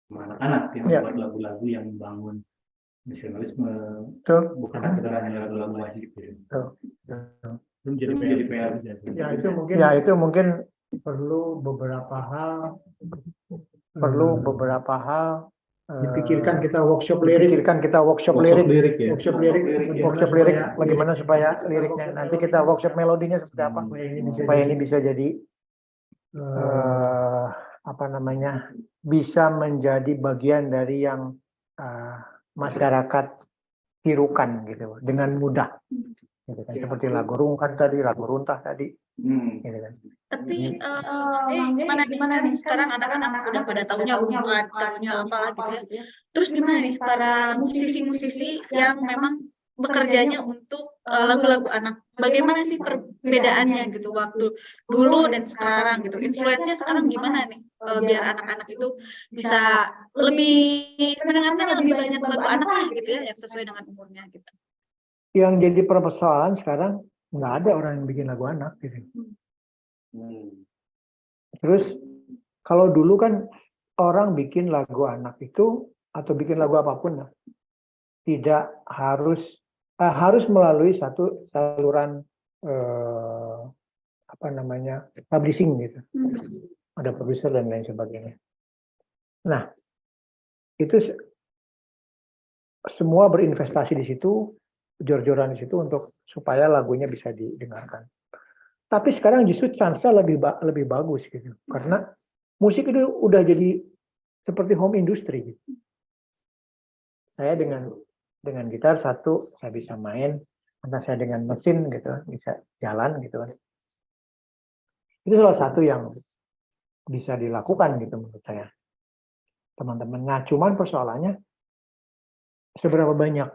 sama anak-anak yang membuat lagu-lagu yang membangun nasionalisme. Bukan sekedar hanya lagu-lagu wajib. Jadi PR. Ya itu mungkin perlu beberapa hal dipikirkan kita workshop lirik bagaimana supaya liriknya nanti kita workshop melodinya seperti apa supaya ini bisa jadi bisa menjadi bagian dari yang masyarakat tirukan gitu dengan mudah gitu kan. Seperti lagu rungkat tadi, lagu runtah tadi gitu kan. Tapi gimana kan sekarang anak-anak udah pada taunya rungkat, taunya apalah gitu ya. Terus gimana nih para musisi-musisi yang memang bekerjanya untuk lagu-lagu anak? Bagaimana sih perbedaannya gitu waktu dulu dan sekarang gitu? Influence-nya sekarang gimana nih biar anak-anak itu bisa lebih mendengarkan lebih banyak lagu anak lah gitu ya yang sesuai dengan umurnya gitu. Yang jadi persoalan sekarang nggak ada orang yang bikin lagu anak gitu. Terus kalau dulu kan orang bikin lagu anak itu atau bikin lagu apapun lah, tidak harus melalui satu saluran publishing gitu. Ada produser dan lain sebagainya. Nah, itu semua berinvestasi di situ, jor-joran di situ untuk supaya lagunya bisa didengarkan. Tapi sekarang justru chance-nya lebih bagus gitu. Karena musik itu udah jadi seperti home industry gitu. Saya dengan gitar satu saya bisa main, entah saya dengan mesin gitu bisa jalan gitu kan. Itu salah satu yang bisa dilakukan gitu menurut saya. Teman-teman. Nah, cuman persoalannya seberapa banyak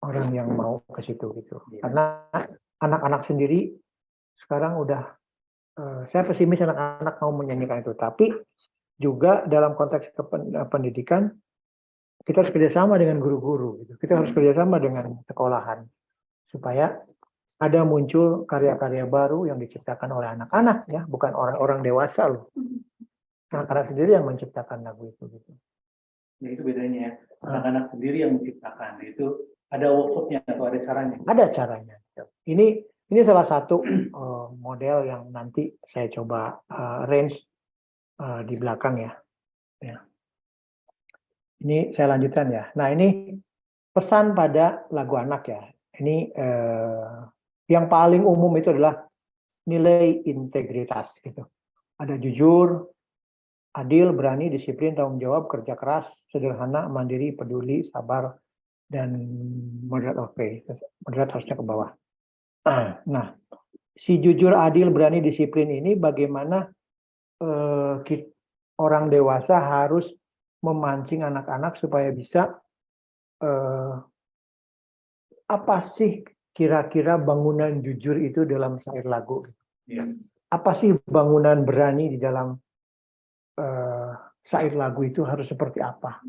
orang yang mau ke situ gitu. Karena anak-anak sendiri sekarang udah saya pesimis anak-anak mau menyanyikan itu, tapi juga dalam konteks pendidikan kita harus kerjasama dengan guru-guru gitu. Kita harus kerjasama dengan sekolahan supaya ada muncul karya-karya baru yang diciptakan oleh anak-anak ya, bukan orang-orang dewasa loh. Anak-anak sendiri yang menciptakan lagu itu gitu. Ya itu bedanya, anak-anak sendiri yang menciptakan. Itu ada workshopnya atau ada caranya? Ada caranya. Ini salah satu model yang nanti saya coba range di belakang ya. Ini saya lanjutkan ya. Nah, ini pesan pada lagu anak ya. Ini yang paling umum itu adalah nilai integritas gitu. Ada jujur, adil, berani, disiplin, tanggung jawab, kerja keras, sederhana, mandiri, peduli, sabar, dan moderate. Oke, moderate harusnya ke bawah. Nah, si jujur, adil, berani, disiplin ini bagaimana orang dewasa harus memancing anak-anak supaya bisa apa sih kira-kira bangunan jujur itu dalam syair lagu? Iya. Apa sih bangunan berani di dalam syair lagu itu harus seperti apa?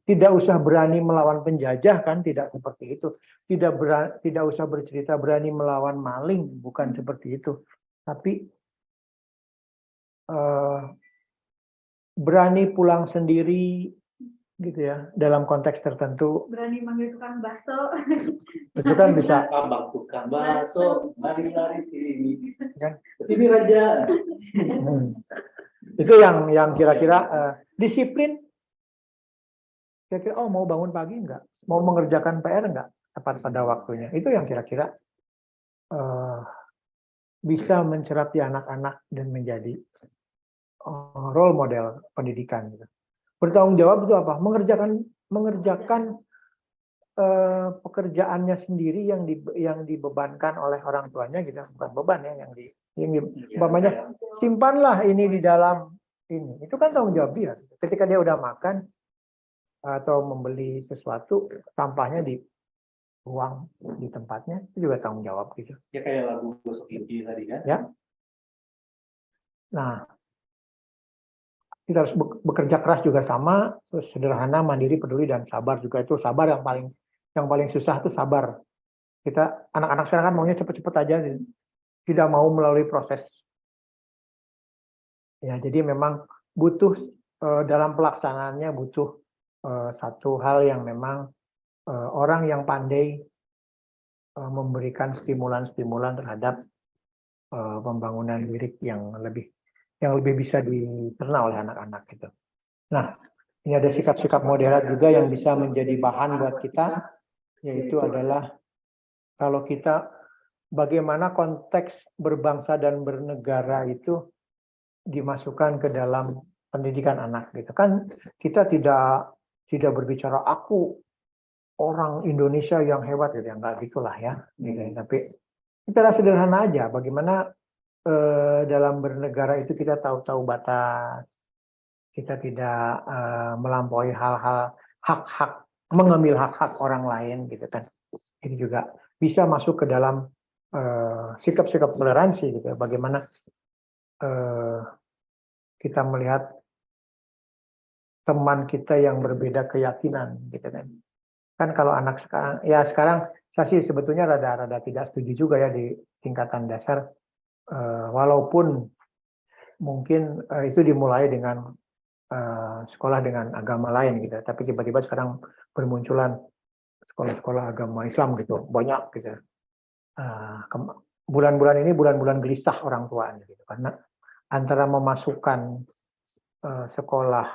Tidak usah berani melawan penjajah kan, tidak seperti itu. Tidak usah bercerita berani melawan maling, bukan seperti itu. Tapi berani pulang sendiri gitu ya, dalam konteks tertentu. Berani manggil tukang bakso. Itu kan bisa Abang tukang bakso, mari-mari sini. Ini raja. Itu yang kira-kira disiplin. Kira-kira mau bangun pagi enggak? Mau mengerjakan PR enggak? Tepat pada waktunya. Itu yang kira-kira bisa mencerap anak-anak dan menjadi role model pendidikan gitu. Bertanggung jawab itu apa? Mengerjakan pekerjaannya sendiri yang dibebankan oleh orang tuanya gitu, bukan beban ya umpamanya simpanlah ini di dalam ini. Itu kan tanggung jawab dia. Ketika dia udah makan atau membeli sesuatu, sampahnya dibuang di tempatnya, itu juga tanggung jawab gitu. Ya kayak lagu gosok gigi tadi kan? Ya. Nah, kita harus bekerja keras juga sama, terus sederhana, mandiri, peduli, dan sabar juga. Itu sabar yang paling susah itu sabar. Kita anak-anak sekarang kan maunya cepet-cepet aja, tidak mau melalui proses. Ya, jadi memang butuh dalam pelaksanaannya butuh satu hal yang memang orang yang pandai memberikan stimulan-stimulan terhadap pembangunan lirik yang lebih bisa dicerna oleh anak-anak gitu. Nah, ini ada sikap-sikap moderat juga yang bisa menjadi bahan buat kita, yaitu adalah kalau kita bagaimana konteks berbangsa dan bernegara itu dimasukkan ke dalam pendidikan anak gitu kan. Kita tidak berbicara aku orang Indonesia yang hebat gitu, enggak gitulah ya gitu. Tapi kita sederhana aja, bagaimana dalam bernegara itu kita tahu batas, kita tidak melampaui hal-hal hak-hak, mengambil hak-hak orang lain gitu kan. Ini juga bisa masuk ke dalam sikap-sikap toleransi gitu. Bagaimana kita melihat teman kita yang berbeda keyakinan gitu kan. Kan kalau anak sekarang saya sih sebetulnya rada-rada tidak setuju juga ya di tingkatan dasar. Walaupun mungkin itu dimulai dengan sekolah dengan agama lain gitu, tapi tiba-tiba sekarang bermunculan sekolah-sekolah agama Islam gitu, banyak gitu. Bulan-bulan ini bulan-bulan gelisah orang tua gitu, karena antara memasukkan sekolah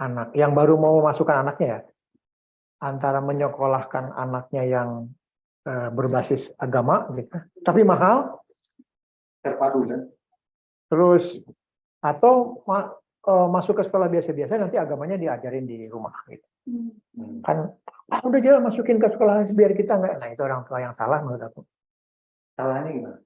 anak yang baru mau memasukkan anaknya ya, antara menyekolahkan anaknya yang berbasis agama gitu, tapi mahal, Terpadu kan? terus atau masuk ke sekolah biasa-biasa nanti agamanya diajarin di rumah gitu. Kan udah jangan masukin ke sekolah biar kita enggak. Nah, itu orang tua yang salah menurut aku. Salahnya gimana?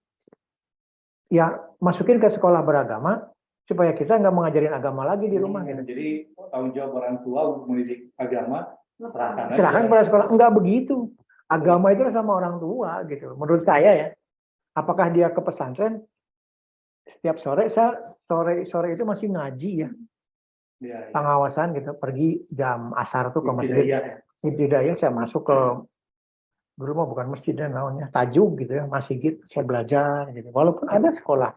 Ya, masukin ke sekolah beragama supaya kita nggak mengajarin agama lagi di rumah gitu. Jadi tanggung jawab orang tua untuk mendidik agama Serahkan pada sekolah. Enggak begitu. Agama itu sama orang tua gitu. Menurut saya ya. Apakah dia ke pesantren? Setiap sore itu masih ngaji ya. Pengawasan gitu. Pergi jam asar tuh ke masjid. Ibtidaiyah saya masuk ke dulu mah bukan masjid dan namanya tajuk gitu ya, masjid saya belajar gitu. Walaupun ada sekolah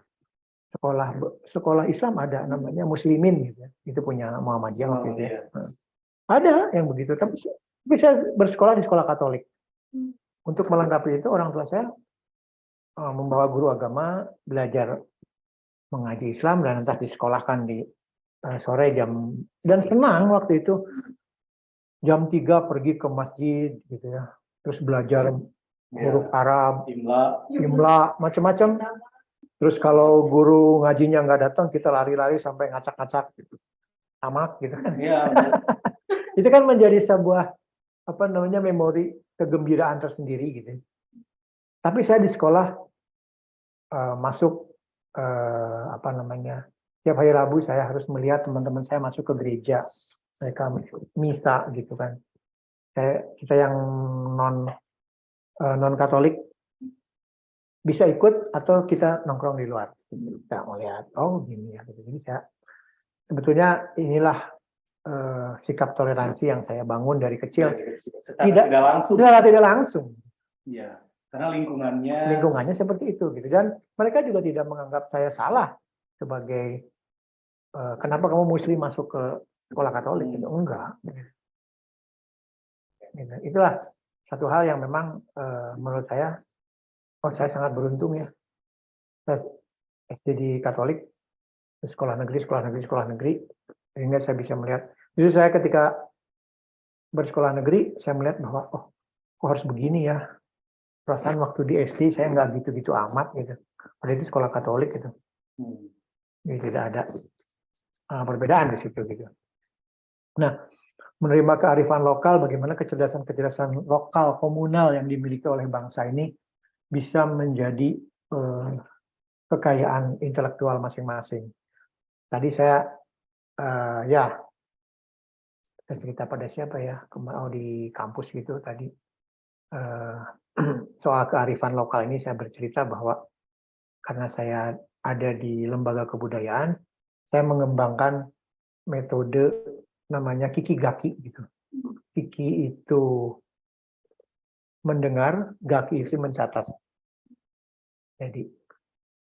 Islam ada namanya Muslimin gitu. Itu punya Muhammadiyah waktu itu ya. Ada yang begitu, tapi saya bersekolah di sekolah Katolik. Untuk melengkapi itu orang tua saya membawa guru agama belajar mengaji Islam dan entah disekolahkan di sore jam, dan senang waktu itu jam 3 pergi ke masjid gitu ya. Terus belajar huruf Arab, imla, macam-macam. Terus kalau guru ngajinya nggak datang, kita lari-lari sampai ngacak-ngacak tamak gitu kan. Itu kan menjadi sebuah memori kegembiraan tersendiri gitu. Tapi saya di sekolah masuk tiap hari Rabu saya harus melihat teman-teman saya masuk ke gereja, mereka misa gitu kan. Kita yang non Katolik bisa ikut atau kita nongkrong di luar. Kita melihat, oh gini ya. Jadi sebetulnya inilah sikap toleransi yang saya bangun dari kecil. Tidak langsung. Iya, karena lingkungannya seperti itu gitu. Dan mereka juga tidak menganggap saya salah sebagai kenapa kamu Muslim masuk ke sekolah Katolik gitu. Enggak. Gitu. Itulah satu hal yang memang menurut saya, saya sangat beruntung ya. Saya SD di Katolik, sekolah negeri, sehingga saya bisa melihat. Justru saya ketika bersekolah negeri, saya melihat bahwa kok harus begini ya. Perasaan waktu di SD saya nggak gitu-gitu amat gitu. Padahal itu sekolah Katolik gitu. Jadi tidak ada perbedaan di situ gitu. Nah, menerima kearifan lokal, bagaimana kecerdasan lokal komunal yang dimiliki oleh bangsa ini bisa menjadi kekayaan intelektual masing-masing. Tadi saya cerita pada siapa ya, di kampus gitu tadi soal kearifan lokal ini saya bercerita bahwa karena saya ada di lembaga kebudayaan, saya mengembangkan metode namanya kikigaki gitu. Kiki itu mendengar, gaki itu mencatat. Jadi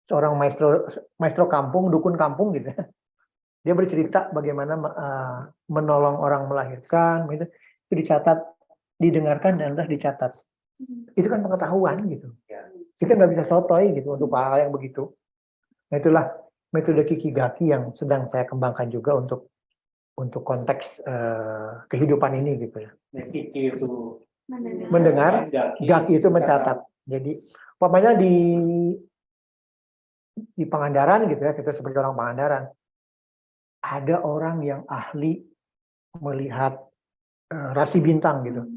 seorang maestro kampung, dukun kampung gitu. Dia bercerita bagaimana menolong orang melahirkan, gitu. Itu dicatat, didengarkan dan terus dicatat. Itu kan pengetahuan gitu. Kita nggak bisa sotoy gitu untuk hal yang begitu. Nah, itulah metode kikigaki yang sedang saya kembangkan juga untuk konteks kehidupan ini gitu ya. Kiki itu mendengar, gaki itu mencatat. Jadi umpamanya di Pangandaran gitu ya, kita seperti orang Pangandaran, ada orang yang ahli melihat rasi bintang gitu.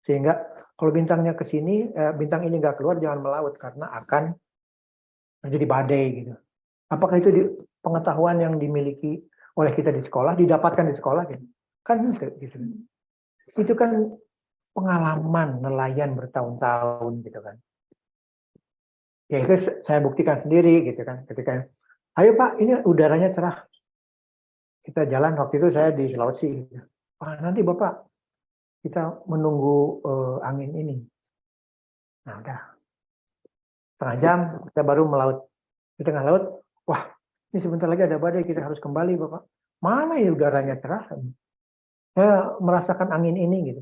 Sehingga kalau bintangnya ke sini, bintang ini nggak keluar, jangan melaut karena akan menjadi badai gitu. Apakah itu pengetahuan yang dimiliki oleh kita di sekolah, didapatkan di sekolah gitu? Kan gitu. Itu kan pengalaman nelayan bertahun-tahun gitu kan. Ya itu saya buktikan sendiri gitu kan. Ketika, ayo Pak, ini udaranya cerah. Kita jalan, waktu itu saya di Sulawesi. Pak, nanti Bapak, kita menunggu angin ini. Nah udah. Setengah jam, kita baru melaut. Di tengah laut, wah ini sebentar lagi ada badai, kita harus kembali Bapak. Mana ya udaranya cerah? Saya merasakan angin ini gitu.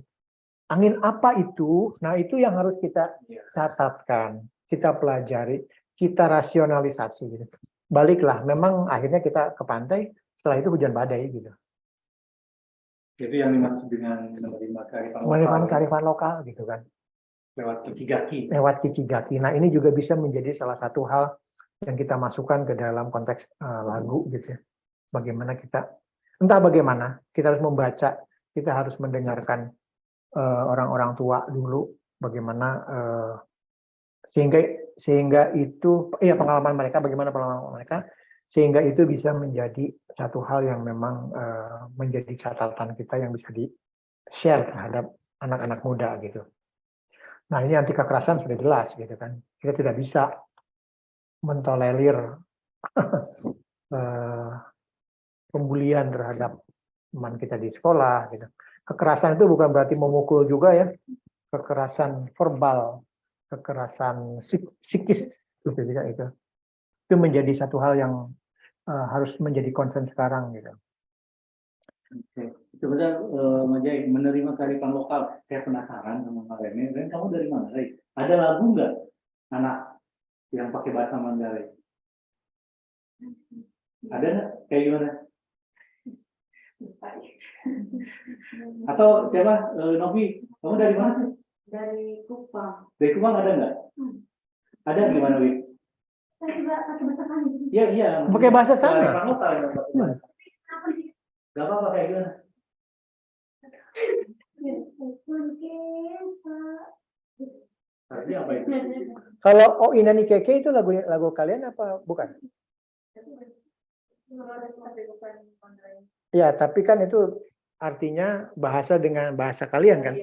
Angin apa itu? Nah, itu yang harus kita catatkan, kita pelajari, kita rasionalisasi gitu. Baliklah, memang akhirnya kita ke pantai, setelah itu hujan badai gitu. Itu yang dimaksud dengan menerima kearifan lokal gitu kan. Lewat kikigaki. Lewat kikigaki. Nah, ini juga bisa menjadi salah satu hal yang kita masukkan ke dalam konteks lagu gitu ya. Bagaimana kita, entah bagaimana, kita harus membaca, kita harus mendengarkan orang-orang tua dulu bagaimana sehingga itu pengalaman mereka, bagaimana pengalaman mereka, sehingga itu bisa menjadi satu hal yang memang menjadi catatan kita yang bisa di-share terhadap anak-anak muda gitu. Nah, ini anti kekerasan sudah jelas gitu kan. Kita tidak bisa mentolerir pembulian terhadap teman kita di sekolah gitu. Kekerasan itu bukan berarti memukul juga ya, kekerasan verbal, kekerasan psikis gitu juga itu menjadi satu hal yang harus menjadi concern sekarang gitu. Oke, sebenarnya Majai menerima kearifan lokal, saya penasaran sama hal ini. Dan kamu dari mana? Ada lagu nggak anak yang pakai bahasa Mandarin? Ada nggak? Kayak gimana? Atau siapa? Novi, kamu dari mana? Dari Kupang. Dari Kupang ada nggak? Ada gimana, Wi? Saya juga pakai bahasa kami. Iya, iya. Pakai bahasa sana. Kearifan lokal ya, Pak. Gak apa-apa kayak gimana? Artinya apa itu? Kalau Oh Inani Keke itu lagu kalian apa bukan? Ya, tapi kan itu artinya bahasa dengan bahasa kalian kan?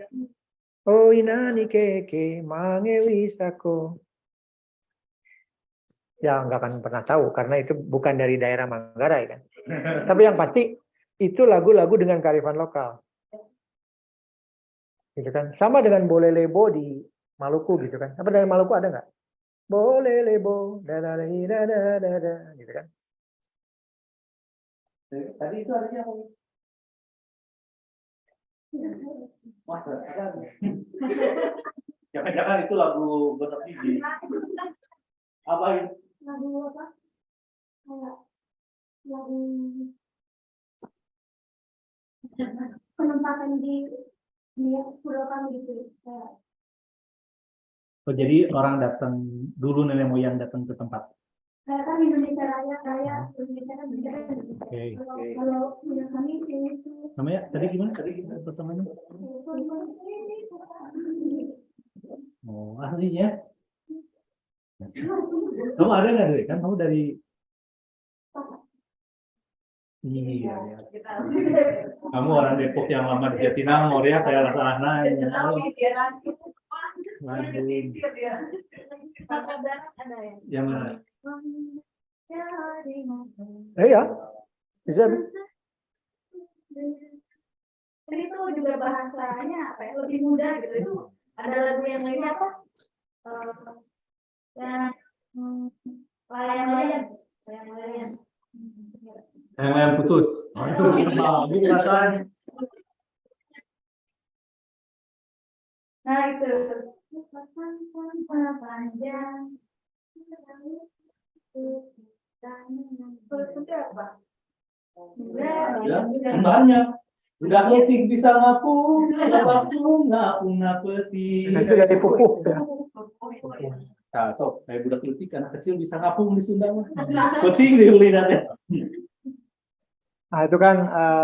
Oh Inani Keke Mangewi Sako. Ya nggak akan pernah tahu karena itu bukan dari daerah Manggarai kan. Tapi yang pasti itu lagu-lagu dengan kearifan lokal. Gitu kan? Sama dengan Boleh Lebo di Maluku gitu kan. Apa dari Maluku ada nggak? Boleh Lebo, gitu kan. Tadi itu artinya apa? Wah, jangan-jangan itu lagu Gosok Gigi. Apa itu? Lagu apa? Kayak lagu penempatan di pulau kami gitu. Oh, jadi orang datang dulu, nenek moyang datang ke tempat. Kayak kan Indonesia Raya Indonesia kan bicara gitu. Oke. Kalau punya kami itu Namanya tadi gimana? Tadi gimana pertamanya? Oh, aslinya. Kamu ada nggak dari? Kan kamu dari. Iya, ya. Kamu orang Depok yang lama di Jatinangor ya, saya salah nanya. Waduh. Yang mana? Ya, bisa. Jadi itu juga bahasanya apa ya, lebih mudah gitu. Itu ada lagu yang lainnya apa? Yang layang-layang. Yang putus. Aduh, gitu rasanya. Nah itu panjang. Terus itu apa? Banyak. Udah letik bisa ngapung, ngapung petik. Itu dari pupuk. Ya. Nah, sok, kayak budak letik anak kecil bisa ngapung di Sunda mah. Peting di lidatnya. Nah itu kan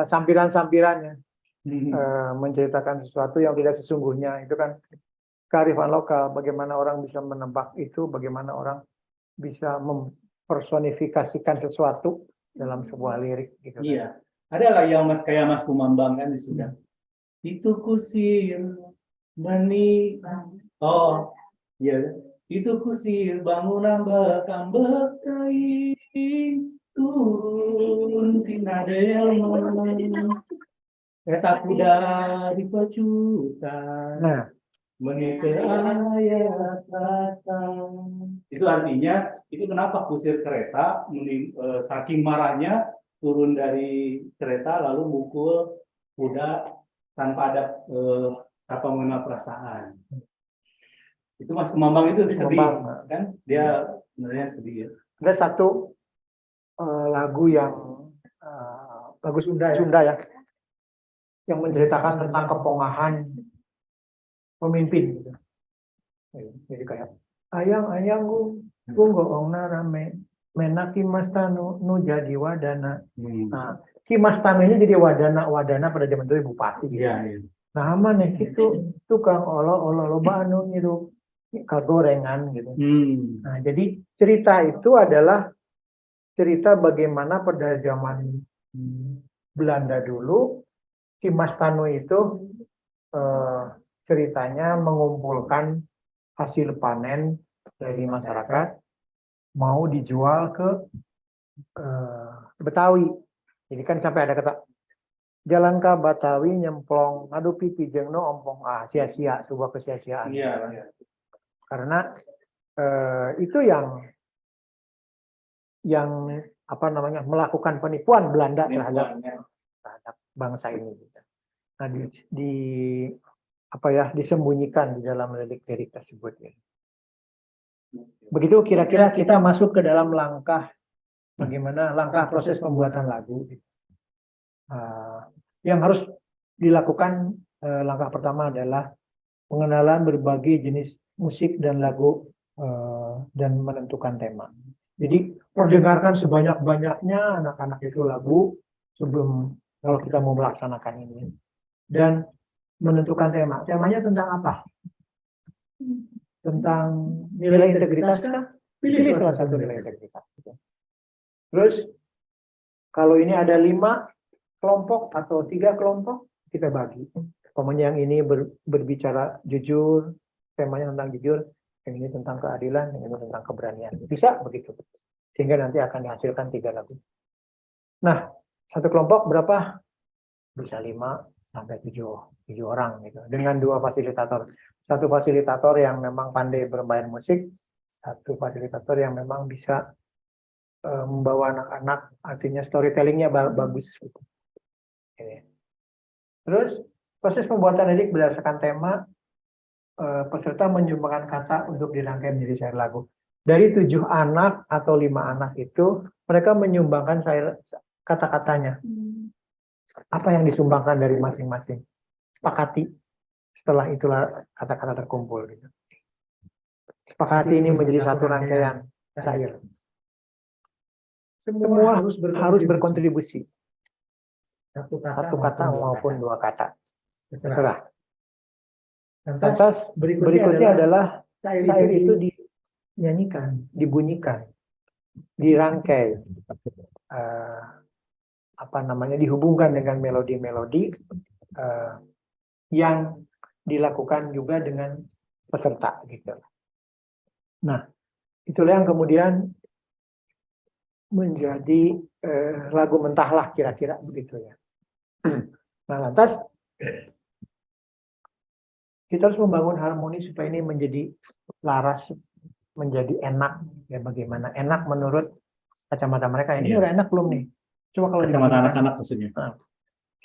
sampiran-sampirannya menceritakan sesuatu yang tidak sesungguhnya. Itu kan kearifan lokal. Bagaimana orang bisa menebak itu, bagaimana orang bisa mempersonifikasikan sesuatu dalam sebuah lirik. Gitu, Iya. Ada lah yang kayak Mas Kumambang kan di Sunda. Itu kusir meni. Oh, iya. Itu kusir bangunan bakam berkain turun tina delman. Eta kuda di pecutan. Nah, Menikah ayas itu artinya itu kenapa kusir kereta saking marahnya turun dari kereta lalu mukul kuda tanpa ada apa mengenal perasaan. Itu Mas Kumambang itu sedih kan, dia sebenarnya sedih ya. ada satu lagu yang lagu Sunda ya, yang menceritakan tentang kepongahan pemimpin. Gitu. Jadi kayak ayang gunggoong narame menaki mastanu nu jadi wadana. Nah, Ki Mastanu ini jadi wadana pada zaman itu bupati. Gitu. Iya. Nah, mana itu tukang olo loba anu ngiru kagorengan gitu. Nah, jadi cerita itu adalah cerita bagaimana pada zaman Belanda dulu Ki Mastanu itu ceritanya mengumpulkan hasil panen dari masyarakat mau dijual ke Betawi. Jadi kan sampai ada kata jalan ke Betawi nyemplong ngadu pipi jengno ompong sia-sia sebuah kesia-siaan. Iya. Karena itu yang apa namanya melakukan penipuan Belanda terhadap bangsa ini. Nah, disembunyikan di dalam lirik-lirik tersebut. Ya. Begitu kira-kira kita masuk ke dalam langkah bagaimana langkah proses pembuatan lagu. Yang harus dilakukan langkah pertama adalah pengenalan berbagai jenis musik dan lagu dan menentukan tema. Jadi perdengarkan sebanyak-banyaknya anak-anak itu lagu sebelum kalau kita mau melaksanakan ini. Dan menentukan tema. Temanya tentang apa? Tentang nilai integritas kah? Pilih salah satu nilai integritas. Terus kalau ini ada 5 kelompok atau 3 kelompok, kita bagi. Pokoknya yang ini berbicara jujur, temanya tentang jujur, yang ini tentang keadilan, yang ini tentang keberanian. Bisa begitu. Sehingga nanti akan dihasilkan 3 lagu. Nah, satu kelompok berapa? Bisa 5 sampai 7 orang gitu. Dengan 2 fasilitator. Satu fasilitator yang memang pandai bermain musik, satu fasilitator yang memang bisa membawa anak-anak, artinya storytellingnya bagus. Gitu. Terus proses pembuatan lirik berdasarkan tema, peserta menyumbangkan kata untuk dirangkai menjadi syair lagu. Dari 7 anak atau 5 anak itu, mereka menyumbangkan kata-katanya. Apa yang disumbangkan dari masing-masing? Sepakati. Setelah itulah kata-kata terkumpul. Gitu. Sepakati ini menjadi satu rangkaian syair. Semua harus berkontribusi. Satu kata maupun 2 kata. Terserah. Lantas berikutnya adalah syair itu dinyanyikan, dibunyikan, dirangkai, dihubungkan dengan melodi-melodi yang dilakukan juga dengan peserta gitu. Nah, itulah yang kemudian menjadi lagu mentahlah kira-kira begitu ya. Nah, lantas kita harus membangun harmoni supaya ini menjadi laras, menjadi enak. Ya, bagaimana enak menurut kacamata mereka. Ini udah enak belum nih? Coba kalau Kacamata anak-anak maksudnya.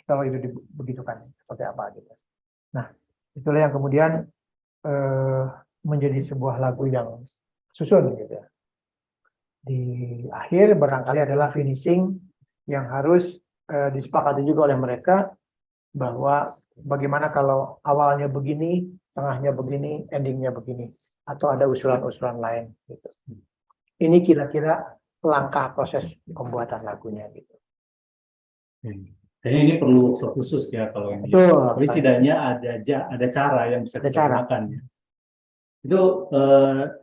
Kalau itu begitukan seperti apa gitu. Nah, itulah yang kemudian menjadi sebuah lagu yang susun gitu ya. Di akhir barangkali adalah finishing yang harus disepakati juga oleh mereka bahwa bagaimana kalau awalnya begini, tengahnya begini, endingnya begini, atau ada usulan-usulan lain gitu. Ini kira-kira langkah proses pembuatan lagunya gitu. Kayaknya ini perlu workshop khusus ya kalau ini. Betul. Tapi setidaknya ada cara yang bisa kita gunakan ya. Itu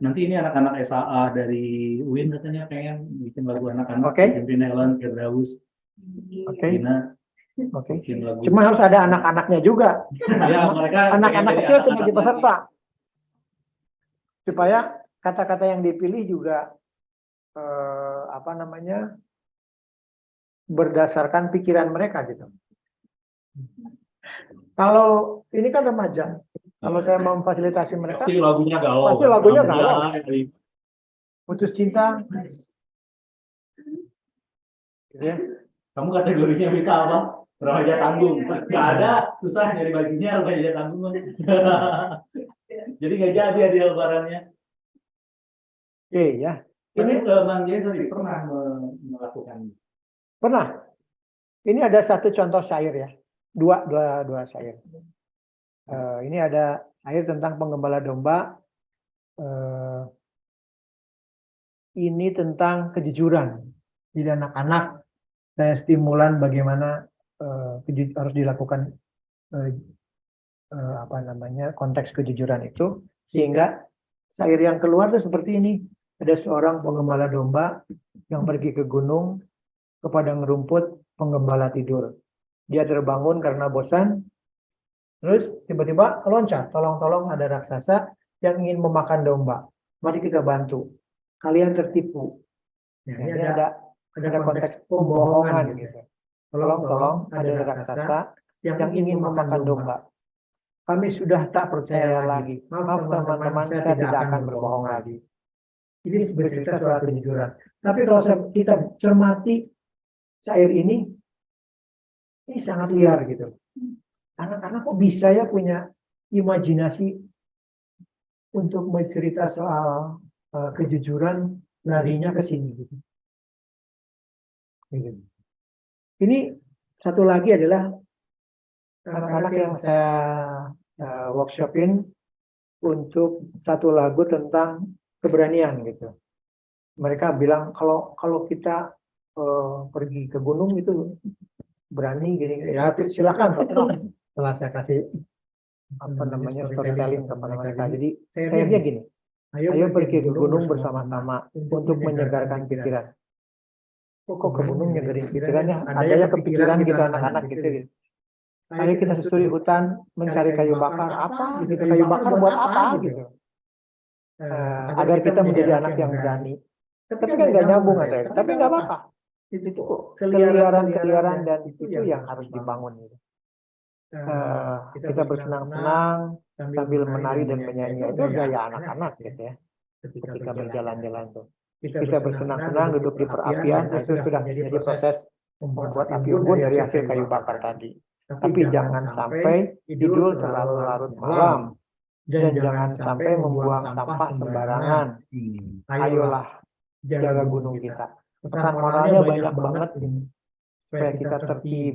nanti ini anak-anak SAA dari UIN katanya pengen bikin lagu anak-anak. Pimpin Helen, Firdaus, Gina. Bikin lagu. Cuma harus ada anak-anaknya juga. Ya, mereka anak-anak kecil sebagai peserta. Supaya kata-kata yang dipilih juga berdasarkan pikiran mereka gitu. Kalau ini kan remaja. Kalau saya memfasilitasi mereka, pasti lagunya galau. Pasti lagunya galau. Putus cinta. Gitu ya. Kamu kategorinya minta apa? Remaja tanggung. Nggak ada, susah nyari bajunya remaja tanggung. Jadi nggak jadi hadiah lebarannya. Oke ya. Ini Bang Jay pernah melakukan. Pernah. Ini ada satu contoh syair ya. Dua syair. Ini ada syair tentang penggembala domba. Ini tentang kejujuran. Jadi anak-anak saya stimulan bagaimana harus dilakukan konteks kejujuran itu, sehingga syair yang keluar itu seperti ini. Ada seorang penggembala domba yang pergi ke gunung, ke padang rumput, penggembala tidur. Dia terbangun karena bosan, terus tiba-tiba loncat, tolong-tolong ada raksasa yang ingin memakan domba. Mari kita bantu. Kalian tertipu. Ya, ini ada konteks pembohongan gitu. Tolong ada raksasa yang ingin memakan domba. Kami sudah tak percaya lagi. Maaf teman-teman, saya tidak akan berbohong lagi. Ini bercerita soal kejujuran. Tapi kalau kita cermati syair ini sangat liar gitu. Anak-anak kok bisa ya punya imajinasi untuk bercerita soal kejujuran, larinya ke sini gitu. Ini satu lagi adalah anak-anak yang saya workshopin untuk satu lagu tentang keberanian gitu. Mereka bilang kalau kita pergi ke gunung itu berani gini, ya silakan. Setelah saya kasih storytelling kepada mereka. Jadi saya gini, ayo pergi ke gunung bersama-sama untuk menyegarkan pikiran. Kok ke gunung nyegarin pikirannya? Ada ya kepikiran gitu anak-anak gitu. Ayo kita susuri hutan mencari kayu bakar. Apa gitu? Kayu bakar buat apa gitu? Agar kita menjadi anak yang berani. Tapi kan nggak nyambung ada. Tapi nggak apa-apa. Itu keliaran dan itu yang harus dibangun. Gitu. Kita bersenang-senang sambil menari dan menyanyi. Itu gaya anak-anak gitu ya. Ketika berjalan-jalan tuh. Kita bersenang-senang duduk di perapian. Itu sudah menjadi proses membuat api unggun dari hasil kayu bakar tadi. Tapi jangan sampai tidur terlalu larut malam. Dan jangan sampai membuang sampah sembarangan. Ayolah jaga gunung kita. Pesan moralnya banyak banget ini. Supaya kita tertib,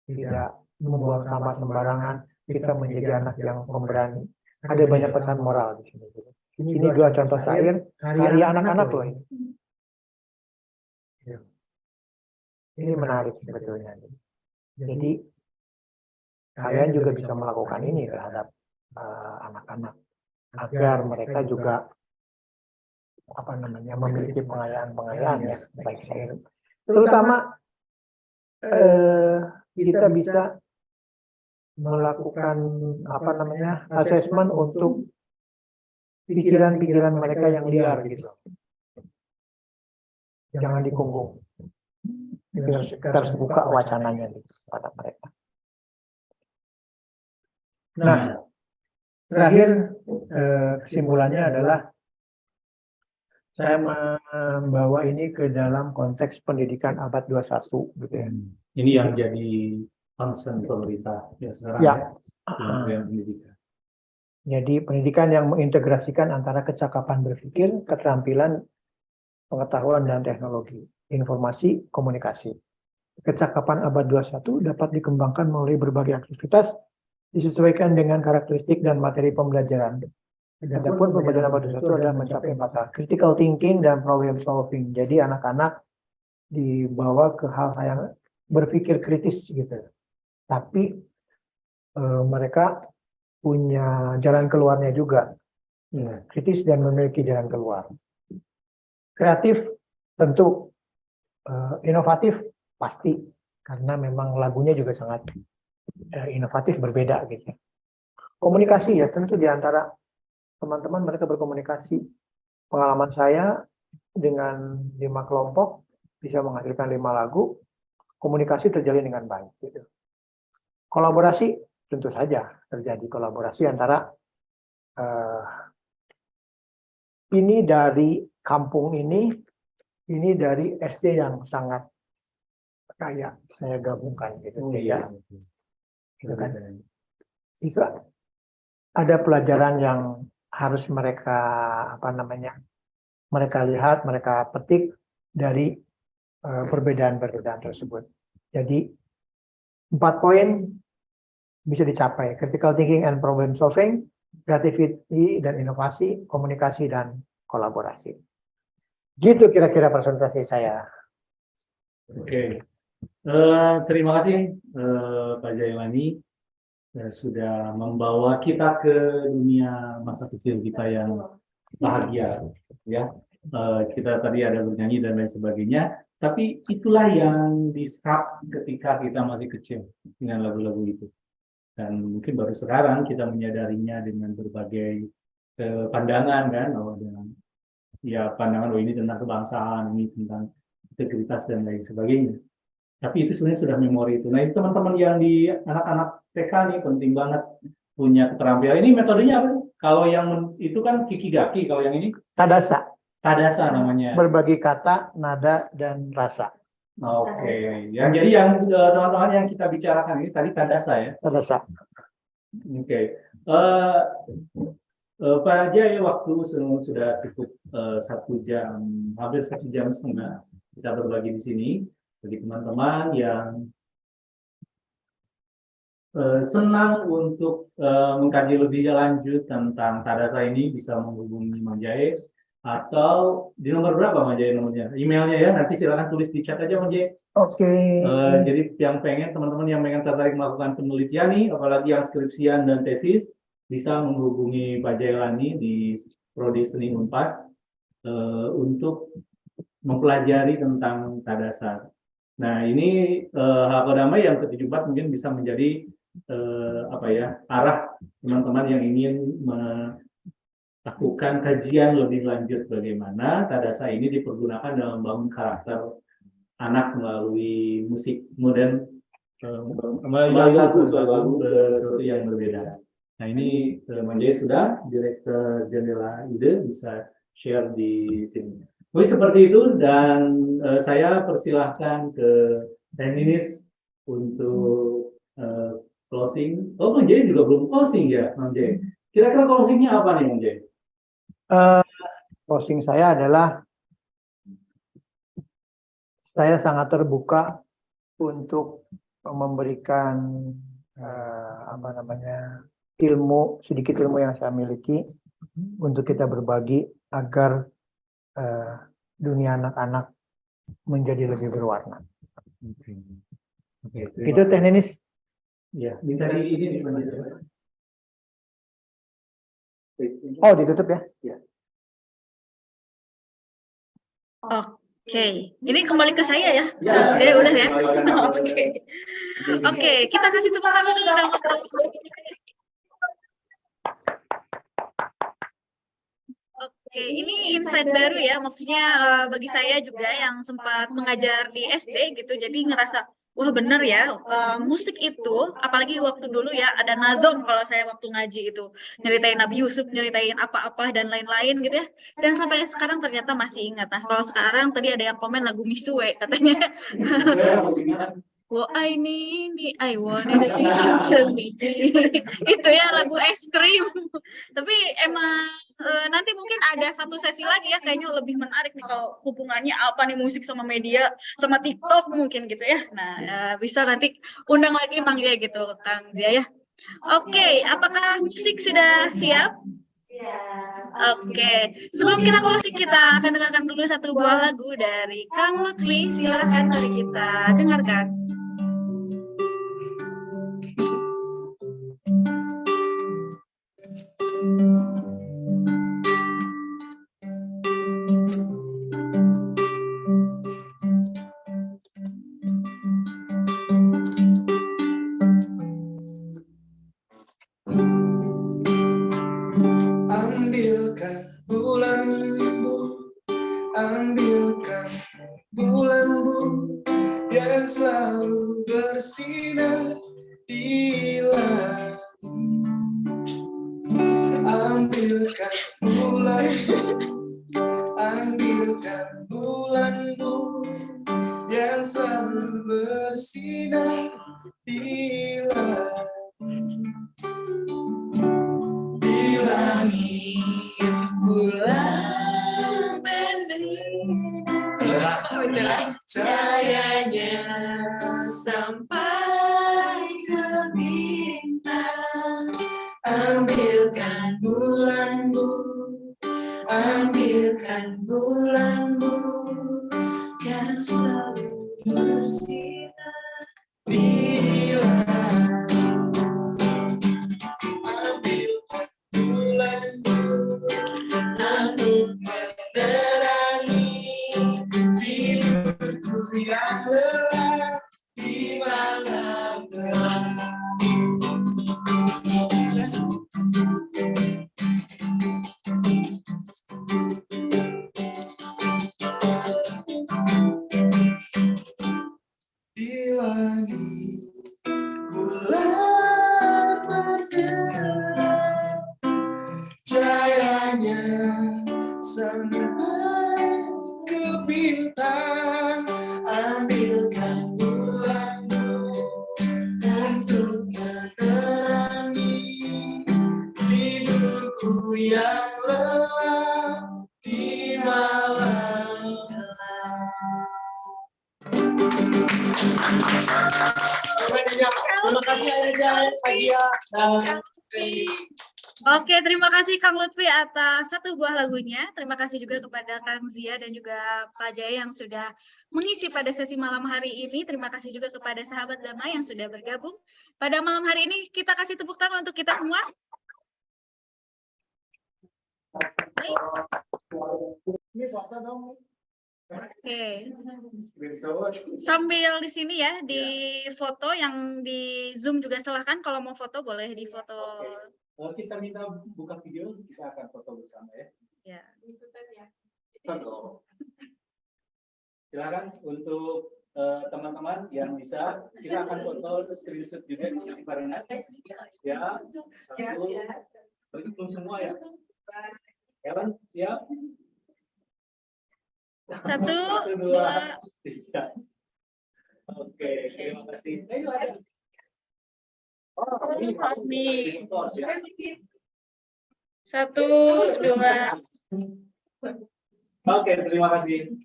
tidak membuang sampah sembarangan, kita menjadi anak yang pemberani. Ada banyak pesan moral di sini. Ini 2 contoh syair karya anak-anak loh ini. Ini menarik sebetulnya. Jadi kalian juga bisa melakukan ini terhadap anak-anak agar mereka juga memiliki pengayaan ya, baik syair. Terutama kita bisa melakukan asesmen untuk pikiran-pikiran mereka yang liar gitu. Jangan dikungkung. Terbuka wacananya pada mereka. Nah, terakhir kesimpulannya adalah saya membawa ini ke dalam konteks pendidikan abad 21 gitu ya. Ini yang jadi concern pemerintah ya sekarang ya. Kementerian Pendidikan. Jadi pendidikan yang mengintegrasikan antara kecakapan berpikir, keterampilan, pengetahuan dan teknologi, informasi, komunikasi. Kecakapan abad 21 dapat dikembangkan melalui berbagai aktivitas disesuaikan dengan karakteristik dan materi pembelajaran. Adapun pembelajaran abad 21 adalah mencapai 4 hal, critical thinking dan problem solving. Jadi anak-anak dibawa ke hal-hal yang berpikir kritis gitu. Tapi mereka punya jalan keluarnya juga. Kritis dan memiliki jalan keluar. Kreatif tentu, inovatif pasti karena memang lagunya juga sangat inovatif, berbeda gitu. Komunikasi ya tentu di antara teman-teman mereka berkomunikasi. Pengalaman saya dengan 5 kelompok bisa menghasilkan 5 lagu, komunikasi terjalin dengan baik gitu. Kolaborasi tentu saja terjadi kolaborasi antara ini dari kampung ini dari SD yang sangat kaya, saya gabungkan gitu ya. Gitu kan. Itu ada pelajaran yang harus mereka mereka lihat, mereka petik dari perbedaan-perbedaan tersebut. Jadi 4 poin bisa dicapai: critical thinking and problem solving, creativity dan inovasi, komunikasi dan kolaborasi. Gitu kira-kira presentasi saya. Oke. Terima kasih Pak Jailani sudah membawa kita ke dunia masa kecil kita yang bahagia ya. Kita tadi ada bernyanyi dan lain sebagainya, tapi itulah yang diserap ketika kita masih kecil dengan lagu-lagu itu. Dan mungkin baru sekarang kita menyadarinya dengan berbagai pandangan kan, pandangan ini tentang kebangsaan, ini tentang integritas dan lain sebagainya. Tapi itu sebenarnya sudah memori itu. Nah, itu teman-teman yang di anak-anak TK nih penting banget punya keterampilan. Ini metodenya apa sih? Kalau yang itu kan kikigaki, kalau yang ini Tadasa. Tadasa namanya. Berbagi kata, nada dan rasa. Oke. Jadi yang teman-teman yang kita bicarakan ini tadi Tadasa ya. Tadasa. Oke. Pak Jaya, waktu sudah cukup 1 jam, hampir 1 jam setengah kita berbagi di sini. Bagi teman-teman yang senang untuk mengkaji lebih lanjut tentang Tadasa ini bisa menghubungi Mang Jae atau di nomor berapa Mang Jae nomornya? Emailnya ya, nanti silakan tulis di chat aja Mang Jae. Oke. Jadi yang teman-teman yang pengen tertarik melakukan penelitian nih, apalagi yang skripsian dan tesis, bisa menghubungi Pak Jailani di Prodi Seni Unpas untuk mempelajari tentang Tadasa. Nah, ini Hakodama yang ke-74 mungkin bisa menjadi arah teman-teman yang ingin melakukan kajian lebih lanjut bagaimana Tadasa ini dipergunakan dalam membangun karakter anak melalui musik modern, melalui lagu sesuatu yang berbeda. Nah, ini Mang Jae sudah Direktur Jendela Ide bisa share di sini. Mungkin seperti itu, dan saya persilahkan ke Teninis untuk closing. Oh, Mang Jae juga belum closing ya, Mang Jae. Kira-kira closingnya apa nih, Mang Jae? Closing saya adalah saya sangat terbuka untuk memberikan sedikit ilmu yang saya miliki untuk kita berbagi agar dunia anak-anak menjadi lebih berwarna. Itu teknis. Ya, minta di ini Oh, ditutup ya? Ya. Oke, ini kembali ke saya ya. Saya udah ya. Oke, kita kasih tepuk tangan dulu dong untuk Oke, ini insight baru ya, maksudnya bagi saya juga yang sempat mengajar di SD gitu, jadi ngerasa, wah bener ya, musik itu, apalagi waktu dulu ya, ada nazom kalau saya waktu ngaji itu, nyeritain Nabi Yusuf, nyeritain apa-apa dan lain-lain gitu ya, dan sampai sekarang ternyata masih ingat. Nah, kalau sekarang tadi ada yang komen lagu Misue katanya. Wah, ini I wanted to be itu ya lagu es krim. Tapi emang nanti mungkin ada satu sesi lagi ya, kayaknya lebih menarik nih kalau hubungannya apa nih musik sama media, sama TikTok mungkin gitu ya. Nah, bisa nanti undang lagi Mang Jae gitu, Kang Zia ya. Oke, apakah musik sudah siap? Oke, sebelum kita closing kita akan dengarkan dulu satu buah lagu dari Kang Lutfi. Silakan mari kita dengarkan. Ambilkan bulanmu, ambilkan bulanmu yang selalu bersinar di langit. Ambilkan bulanmu, ambilkan bulanmu yang selalu bersinar di langit. Di langit bulan bersinar, cahayanya sampai ke bintang. Ambilkan bulanmu, ambilkan bulanmu yang selalu bersinar di langit. Ambilkan bulanmu untuk menerangi tidurku yang lelap di malam gelap. Di langit Terima kasih Ayah Sagia dan Oke, terima kasih Kang Lutfi atas satu buah lagunya. Terima kasih juga kepada Kang Zia dan juga Pak Jaya yang sudah mengisi pada sesi malam hari ini. Terima kasih juga kepada sahabat Damai yang sudah bergabung. Pada malam hari ini kita kasih tepuk tangan untuk kita semua. Baik. Oke. Sambil di sini ya, di foto yang di Zoom juga silahkan. Kalau mau foto boleh di foto. Kita minta buka video, kita akan foto bersama ya. Ya. Silakan untuk teman-teman yang bisa, kita akan foto screenshot juga di sini barengan. Ya, satu, belum semua ya. Ellen, siap? Satu, dua, tiga. Oke, terima kasih. Ayo ada. Oh, ini satu, dua. Oke, terima kasih.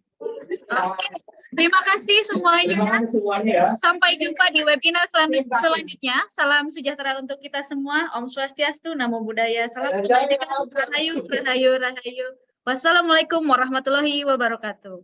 Oke, terima kasih semuanya. Terima kasih semuanya ya. Sampai jumpa di webinar selanjutnya. Salam sejahtera untuk kita semua. Om Swastiastu, Namo Buddhaya, Salam Kebajikan, Rahayu, Rahayu, Rahayu. Wassalamualaikum warahmatullahi wabarakatuh.